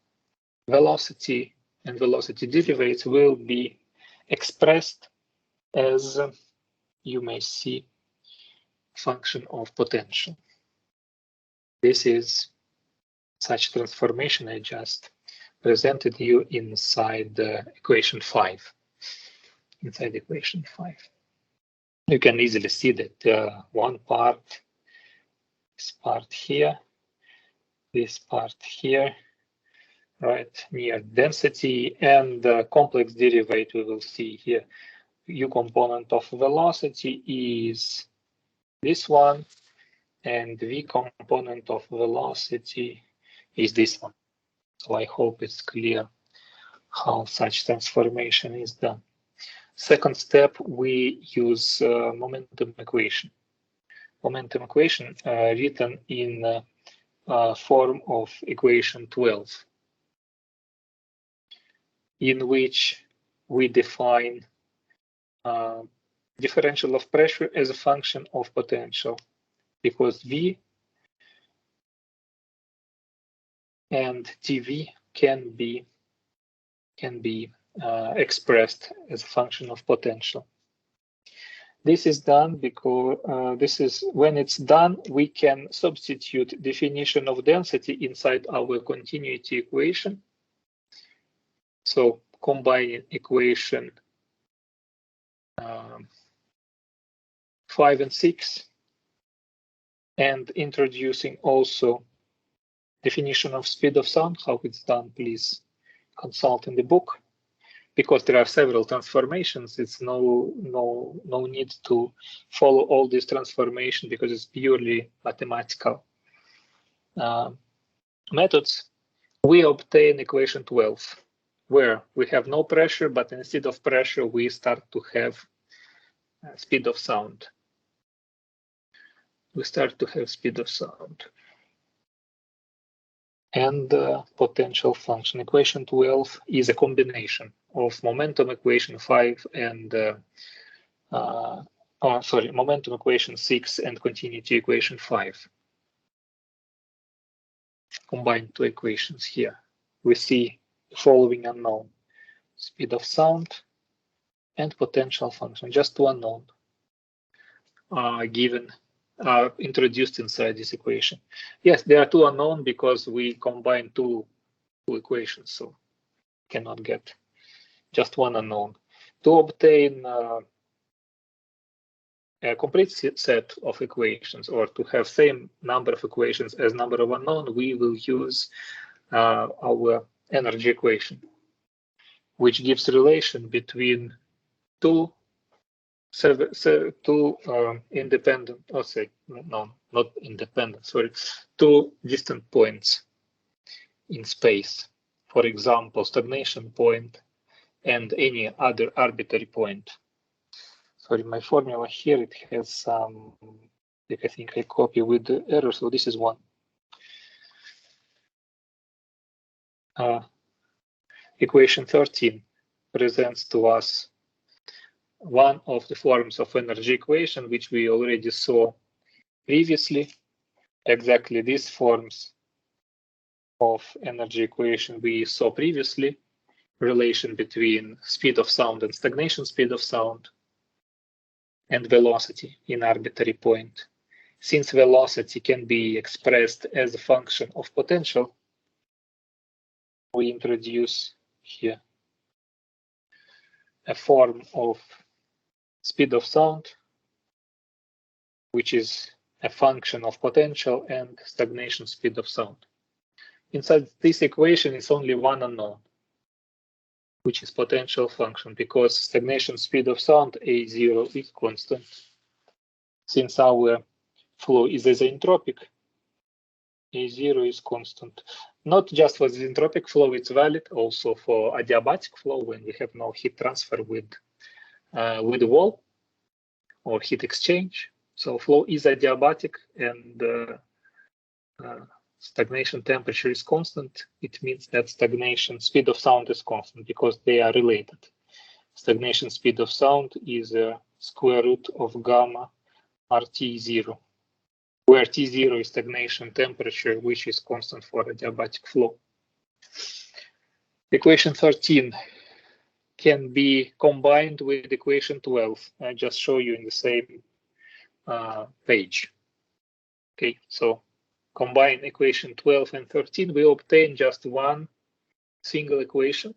Velocity and velocity derivatives will be expressed as, you may see, function of potential. This is such transformation I just presented you inside equation 5. Inside equation 5. You can easily see that one part, this part here, this part here, right, near density, and the complex derivative we will see here. U component of velocity is this one, and V component of velocity is this one. So I hope it's clear how such transformation is done. Second step, we use momentum equation. Momentum equation written in form of equation 12, in which we define differential of pressure as a function of potential, because V and TV can be expressed as a function of potential. This is done because when it's done, we can substitute definition of density inside our continuity equation. So combining equation 5 and 6 and introducing also definition of speed of sound. How it's done, please consult in the book. Because there are several transformations, it's no need to follow all these transformations because it's purely mathematical methods. We obtain equation 12, where we have no pressure, but instead of pressure, we start to have speed of sound. We start to have speed of sound. And potential function. Equation 12 is a combination of momentum equation 5 and momentum equation 6 and continuity equation 5. Combine two equations here. We see the following unknown: speed of sound and potential function. Just two unknown introduced inside this equation. Yes, there are two unknown because we combine two equations, so cannot get just one unknown. To obtain a complete set of equations, or to have same number of equations as number of unknown, we will use our energy equation, which gives relation between two independent, not independent, sorry, two distant points in space. For example, stagnation point and any other arbitrary point. Sorry, my formula here, it has some, I think I copy with the error, so this is one. Equation 13 presents to us one of the forms of energy equation, which we already saw previously. Exactly these forms of energy equation we saw previously. Relation between speed of sound and stagnation speed of sound, and velocity in arbitrary point. Since velocity can be expressed as a function of potential, we introduce here a form of speed of sound, which is a function of potential, and stagnation speed of sound. Inside this equation is only one unknown, which is potential function, because stagnation speed of sound A0 is constant. Since our flow is isentropic, A0 is constant. Not just for the isentropic flow, it's valid also for adiabatic flow when we have no heat transfer with the wall or heat exchange. So flow is adiabatic and stagnation temperature is constant. It means that stagnation speed of sound is constant because they are related. Stagnation speed of sound is a square root of gamma RT0, where T0 is stagnation temperature, which is constant for adiabatic flow. Equation 13 can be combined with equation 12. I just show you in the same page. Okay, so combine equation 12 and 13, we obtain just one single equation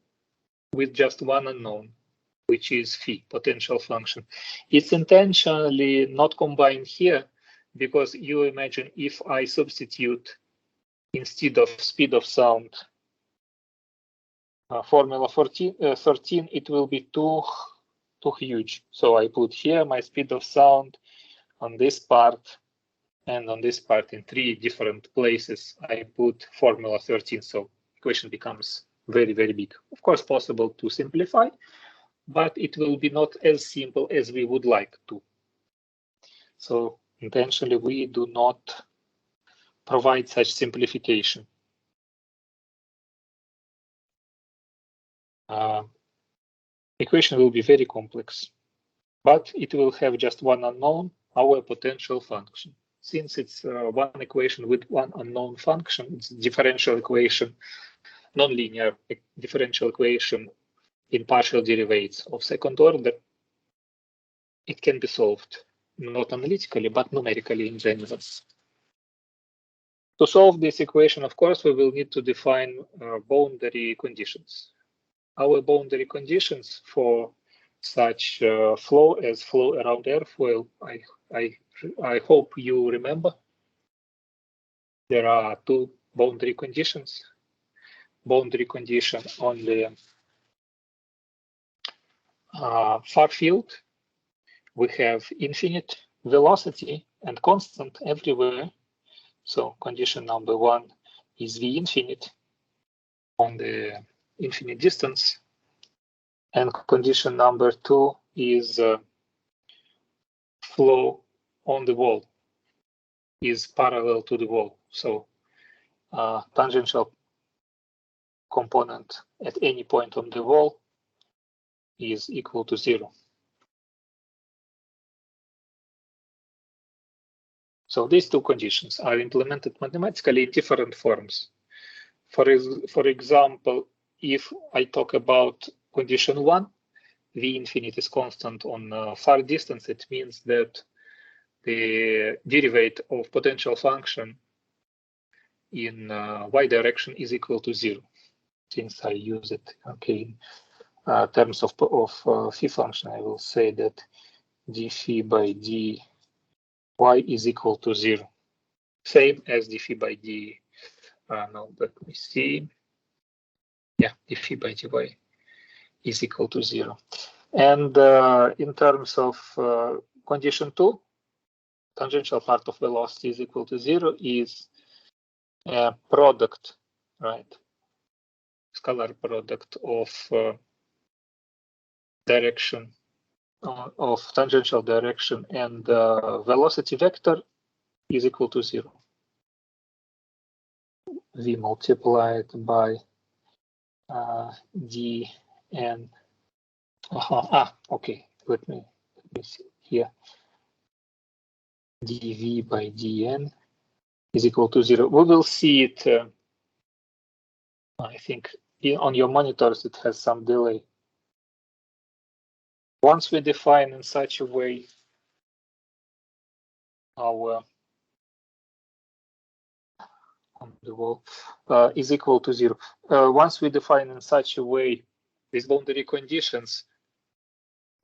with just one unknown, which is phi, potential function. It's intentionally not combined here because you imagine if I substitute instead of speed of sound formula 13, it will be too huge. So I put here my speed of sound on this part and on this part in 3 different places. I put formula 13, so equation becomes very, very big. Of course, possible to simplify, but it will be not as simple as we would like to. So intentionally, we do not provide such simplification. Equation will be very complex, but it will have just one unknown, our potential function. Since it's one equation with one unknown function, it's differential equation, nonlinear differential equation in partial derivatives of second order, it can be solved, not analytically, but numerically in general. To solve this equation, of course, we will need to define boundary conditions. Our boundary conditions for such flow as flow around airfoil, I hope you remember. There are 2 boundary conditions. Boundary condition on the far field, we have infinite velocity and constant everywhere. So condition number 1 is V infinite on the infinite distance. And condition number 2 is flow on the wall is parallel to the wall. So tangential component at any point on the wall is equal to 0. So these 2 conditions are implemented mathematically in different forms. For example, if I talk about condition 1, V infinite is constant on far distance, it means that the derivative of potential function in y direction is equal to 0. Since I use it, okay, in terms of phi function, I will say that d phi by d y is equal to 0. Same as d phi by d. No, let me see. Yeah, d phi by dy is equal to 0. And in terms of condition 2, tangential part of velocity is equal to 0 is a product, right? Scalar product of direction, of tangential direction, and velocity vector is equal to 0. V multiplied by d and okay. Let me see here. dv by dn is equal to 0. We will see it. I think on your monitors it has some delay. Once we define in such a way our on the wall is equal to 0. Once we define in such a way these boundary conditions,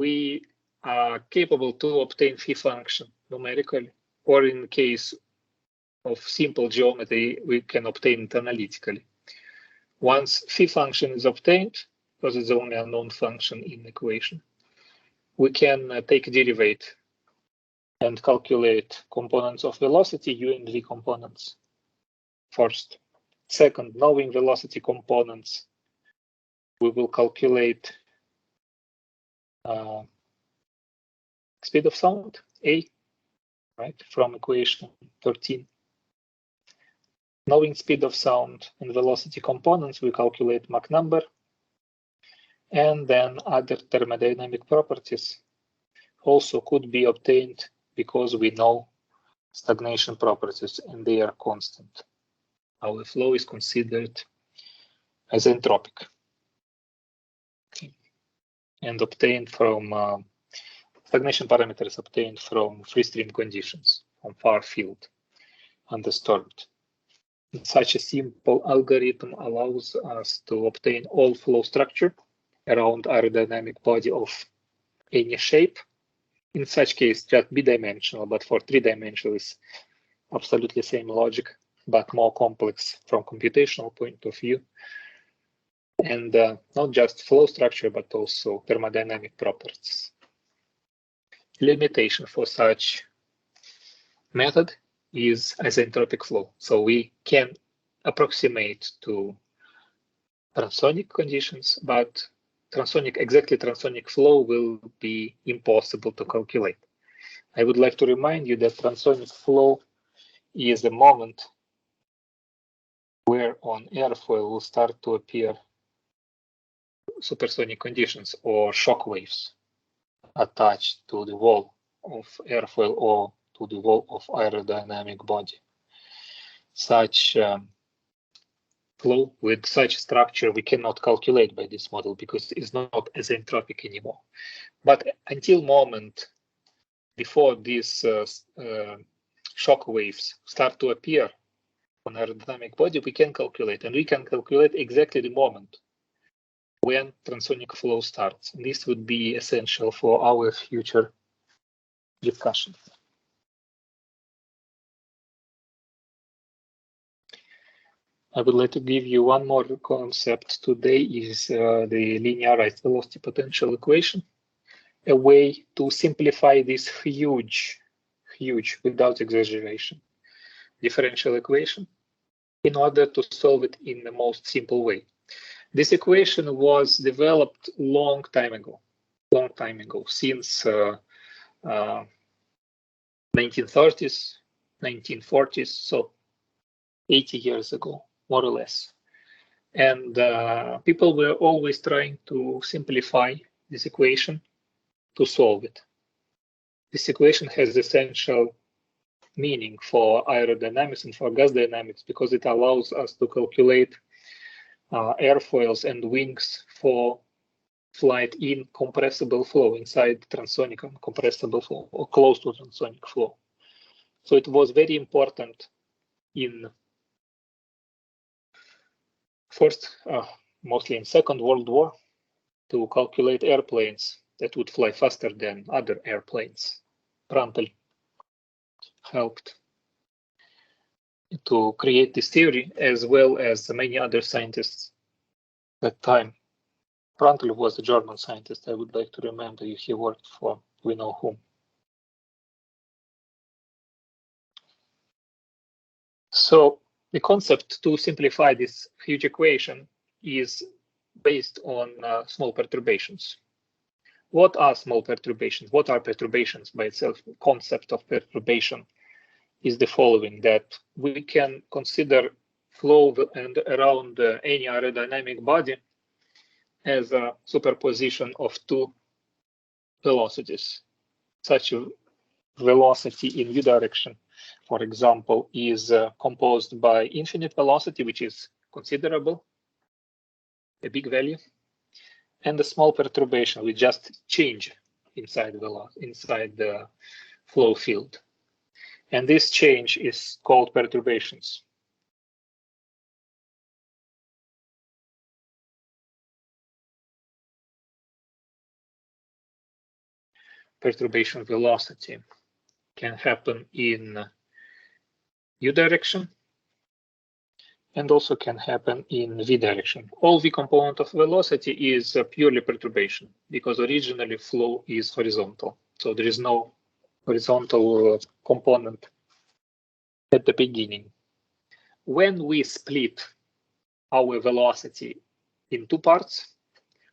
we are capable to obtain phi function numerically, or in case of simple geometry, we can obtain it analytically. Once phi function is obtained, because it's the only unknown function in the equation, we can take a derivative and calculate components of velocity, u and v components first. Second, knowing velocity components, we will calculate speed of sound, a, right, from equation 13. Knowing speed of sound and velocity components, we calculate Mach number, and then other thermodynamic properties also could be obtained because we know stagnation properties and they are constant. Our flow is considered as entropic, okay, and obtained from stagnation parameters obtained from free stream conditions on far field undisturbed. Such a simple algorithm allows us to obtain all flow structure around aerodynamic body of any shape. In such case, just bidimensional, but for three-dimensional is absolutely same logic, but more complex from computational point of view. And not just flow structure, but also thermodynamic properties. Limitation for such method is isentropic flow. So we can approximate to transonic conditions, but exactly transonic flow will be impossible to calculate. I would like to remind you that transonic flow is the moment where on airfoil will start to appear supersonic conditions or shock waves attached to the wall of airfoil or to the wall of aerodynamic body. Such flow with such structure we cannot calculate by this model because it's not isentropic anymore. But until moment before these shock waves start to appear on aerodynamic body, we can calculate, and we can calculate exactly the moment when transonic flow starts. And this would be essential for our future discussion. I would like to give you one more concept today is the linearized velocity potential equation, a way to simplify this huge, without exaggeration, differential equation in order to solve it in the most simple way. This equation was developed long time ago, since 1930s, 1940s, so 80 years ago, more or less. And people were always trying to simplify this equation to solve it. This equation has essential meaning for aerodynamics and for gas dynamics because it allows us to calculate airfoils and wings for flight in compressible flow inside transonic and compressible flow or close to transonic flow. So it was very important in first, mostly in Second World War, to calculate airplanes that would fly faster than other airplanes. Prandtl helped to create this theory, as well as many other scientists at that time. Prandtl was a German scientist. I would like to remember you. He worked for we know whom. So the concept to simplify this huge equation is based on small perturbations. What are small perturbations? What are perturbations by itself? The concept of perturbation is the following, that we can consider flow and around any aerodynamic body as a superposition of two velocities. Such a velocity in u direction, for example, is composed by infinite velocity, which is considerable, a big value, and a small perturbation with just change inside the flow field. And this change is called perturbations. Perturbation velocity can happen in u direction and also can happen in v direction. All v component of velocity is purely perturbation because originally flow is horizontal. So there is no horizontal component at the beginning. When we split our velocity in two parts,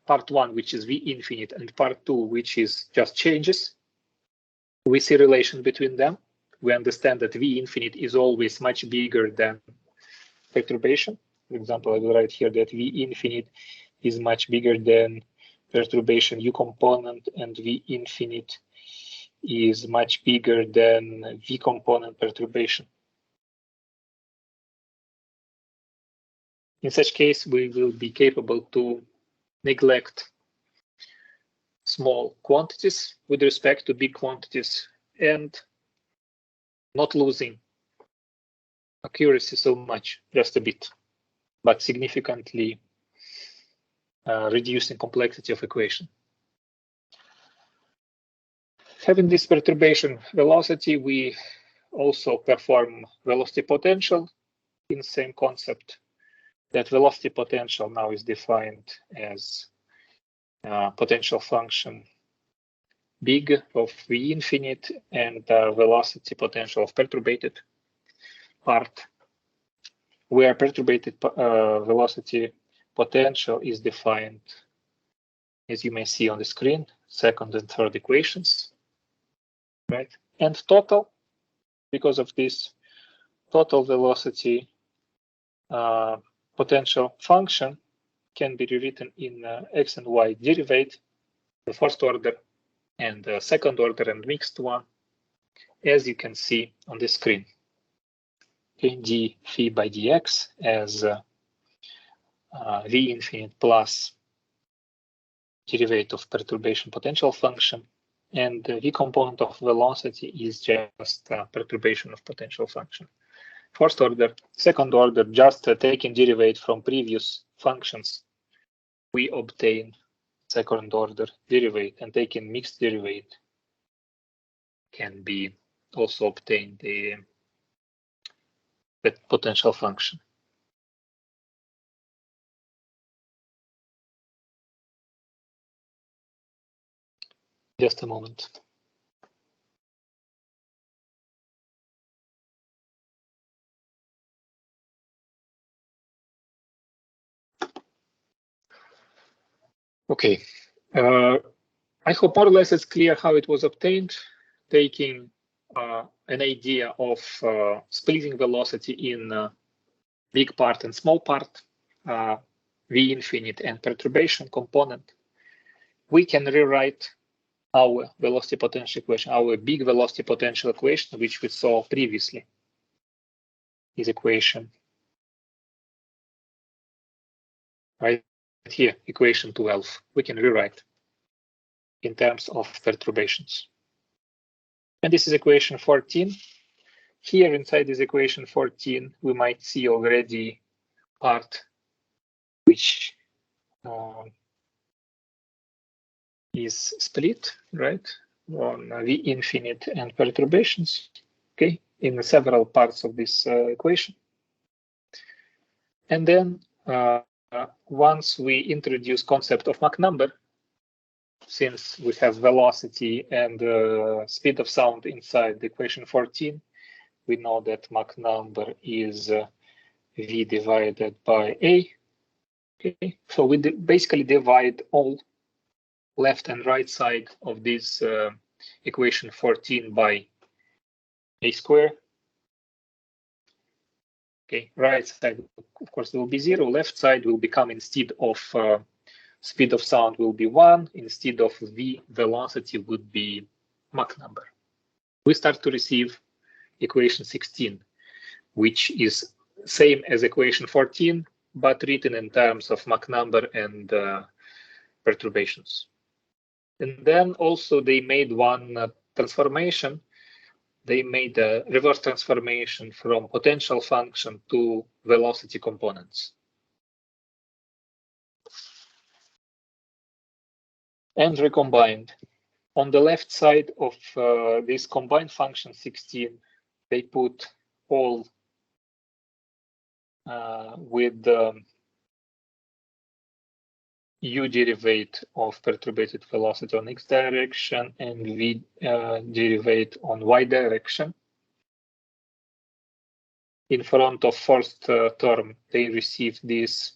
part one, which is v infinite, and part two, which is just changes, we see relation between them. We understand that v infinite is always much bigger than perturbation. For example, I will write here that v infinite is much bigger than perturbation u component, and v infinite is much bigger than v component perturbation. In such case, we will be capable to neglect small quantities with respect to big quantities and not losing accuracy so much, just a bit, but significantly reducing complexity of equation. Having this perturbation velocity, we also perform velocity potential in the same concept. That velocity potential now is defined as potential function big of V infinite and velocity potential of perturbated part, where perturbated velocity potential is defined, as you may see on the screen, second and third equations, right? And total, because of this total velocity potential function can be rewritten in x and y derivative, the first order and the second order and mixed one, as you can see on the screen. d phi by dx as V infinite plus derivative of perturbation potential function, and the V component of velocity is just perturbation of potential function. First order, second order, just taking derivative from previous functions, we obtain second order derivative, and taking mixed derivative can be also obtained the potential function. Just a moment. Okay, I hope more or less it's clear how it was obtained, taking an idea of splitting velocity in big part and small part, V infinite and perturbation component. We can rewrite our velocity potential equation, our big velocity potential equation, which we saw previously, is equation right here, equation 12. We can rewrite in terms of perturbations. And this is equation 14. Here inside this equation 14, we might see already part which is split, right, on V infinite and perturbations, okay, in several parts of this equation. And then once we introduce concept of Mach number, since we have velocity and speed of sound inside the equation 14, we know that Mach number is V divided by A. Okay, so we basically divide all left and right side of this equation 14 by A square. Okay, right side, of course, will be 0. Left side will become, instead of speed of sound will be 1, instead of V velocity would be Mach number. We start to receive equation 16, which is same as equation 14, but written in terms of Mach number and perturbations. And then also they made one transformation. They made a reverse transformation from potential function to velocity components. And recombined. On the left side of this combined function 16, they put all with U derivative of perturbated velocity on x direction and V derivative on y direction. In front of first term, they receive this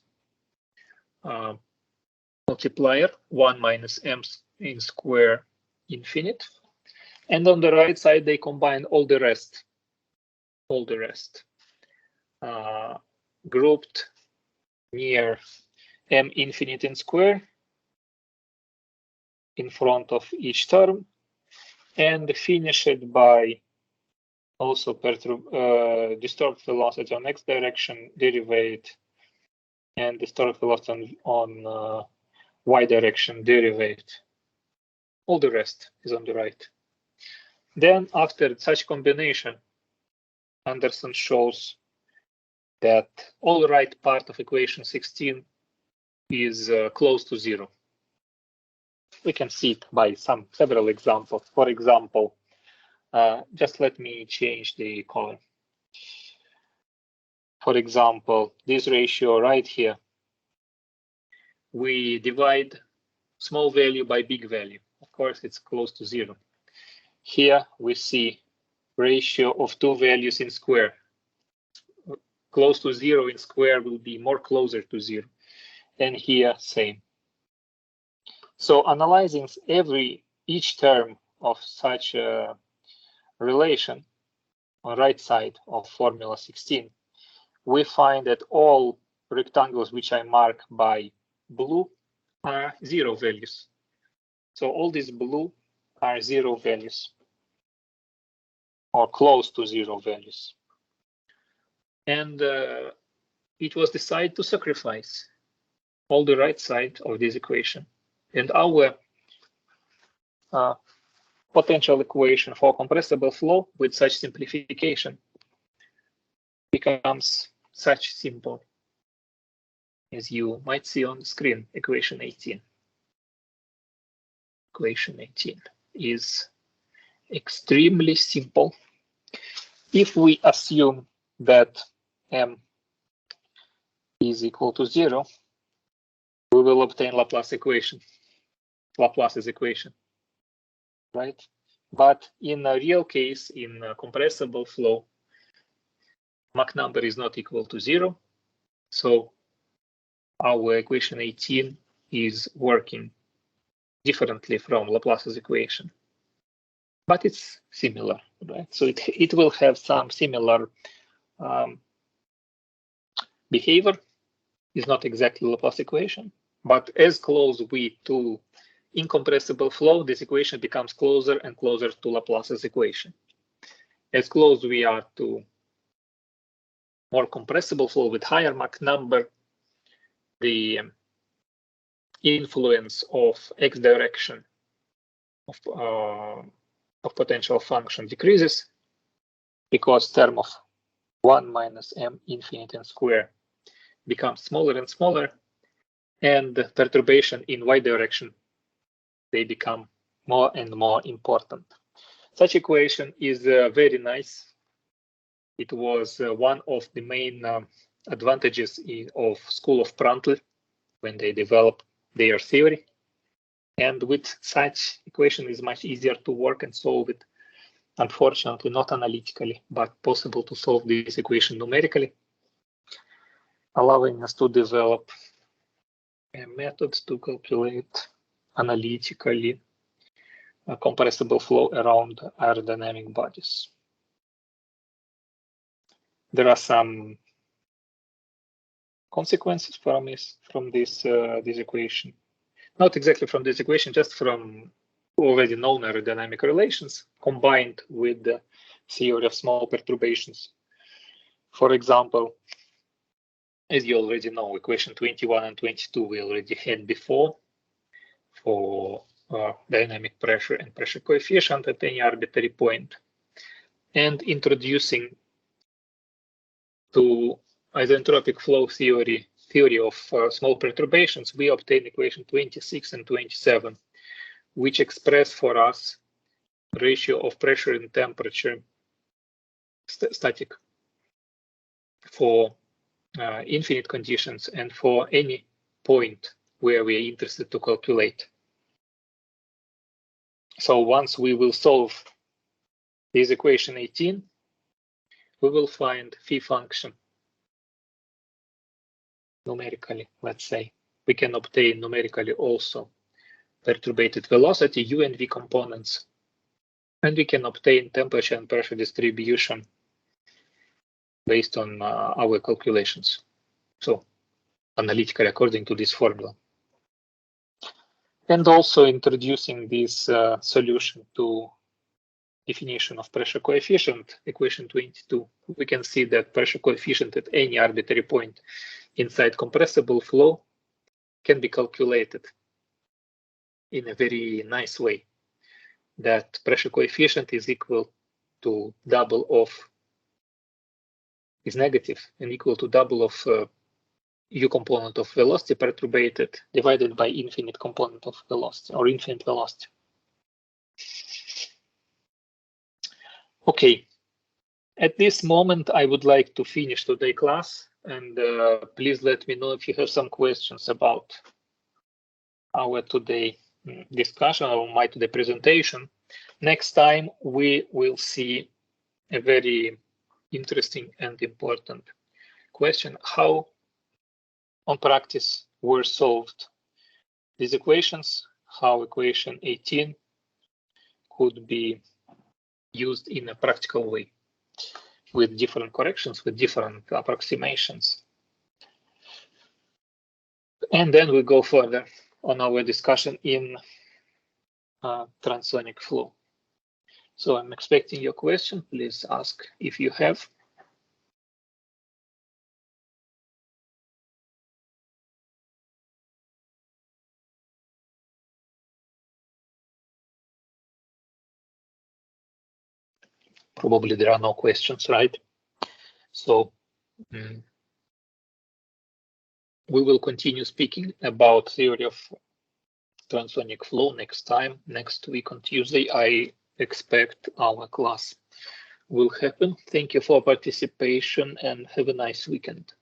multiplier 1 minus m in square infinite. And on the right side, they combine all the rest. Grouped near m infinite in square in front of each term, and finished by also disturbed velocity on x direction derivative and disturbed velocity on y direction derivative. All the rest is on the right. Then after such combination, Anderson shows that all right part of equation 16 is close to 0. We can see it by several examples. For example, just let me change the color. For example, this ratio right here, we divide small value by big value. Of course, it's close to 0. Here we see ratio of two values in square. Close to 0 in square will be more closer to 0. And here, same. So analyzing each term of such a relation on right side of formula 16, we find that all rectangles which I mark by blue are 0 values. So all these blue are 0 values or close to 0 values. And it was decided to sacrifice all the right side of this equation. And our potential equation for compressible flow with such simplification becomes such simple as you might see on the screen, equation 18. Equation 18 is extremely simple. If we assume that m is equal to 0, we will obtain Laplace's equation, right? But in a real case, in a compressible flow, Mach number is not equal to 0. So our equation 18 is working differently from Laplace's equation. But it's similar, right? So it will have some similar behavior. It's not exactly Laplace equation, but as close we to incompressible flow, this equation becomes closer and closer to Laplace's equation. As close we are to more compressible flow with higher Mach number, the influence of x direction of potential function decreases because term of 1 minus m infinite and square becomes smaller and smaller, and the perturbation in y direction, they become more and more important. Such equation is very nice. It was one of the main advantages of School of Prandtl when they developed their theory. And with such equation is much easier to work and solve it. Unfortunately, not analytically, but possible to solve this equation numerically, allowing us to develop methods to calculate analytically a compressible flow around aerodynamic bodies. There are some consequences from this equation. Not exactly from this equation, just from already known aerodynamic relations combined with the theory of small perturbations. For example, as you already know, equation 21 and 22 we already had before for dynamic pressure and pressure coefficient at any arbitrary point. And introducing to isentropic flow theory of small perturbations, we obtain equation 26 and 27, which express for us ratio of pressure and temperature static for infinite conditions and for any point where we are interested to calculate. So once we will solve this equation 18, we will find phi function numerically, let's say. We can obtain numerically also perturbated velocity, u and v components, and we can obtain temperature and pressure distribution based on our calculations. So analytically according to this formula. And also introducing this solution to definition of pressure coefficient, equation 22, we can see that pressure coefficient at any arbitrary point inside compressible flow can be calculated in a very nice way. That pressure coefficient is equal to double of is negative and equal to double of u component of velocity perturbated divided by infinite component of velocity or infinite velocity. Okay, at this moment, I would like to finish today's class, and please let me know if you have some questions about our today discussion or my today presentation. Next time, we will see a very interesting and important question: how on practice were solved these equations, how equation 18 could be used in a practical way with different corrections, with different approximations. And then we go further on our discussion in transonic flow. So I'm expecting your question. Please ask if you have. Probably there are no questions, right? So we will continue speaking about theory of transonic flow next time. Next week on Tuesday, I expect our class will happen. Thank you for participation and have a nice weekend.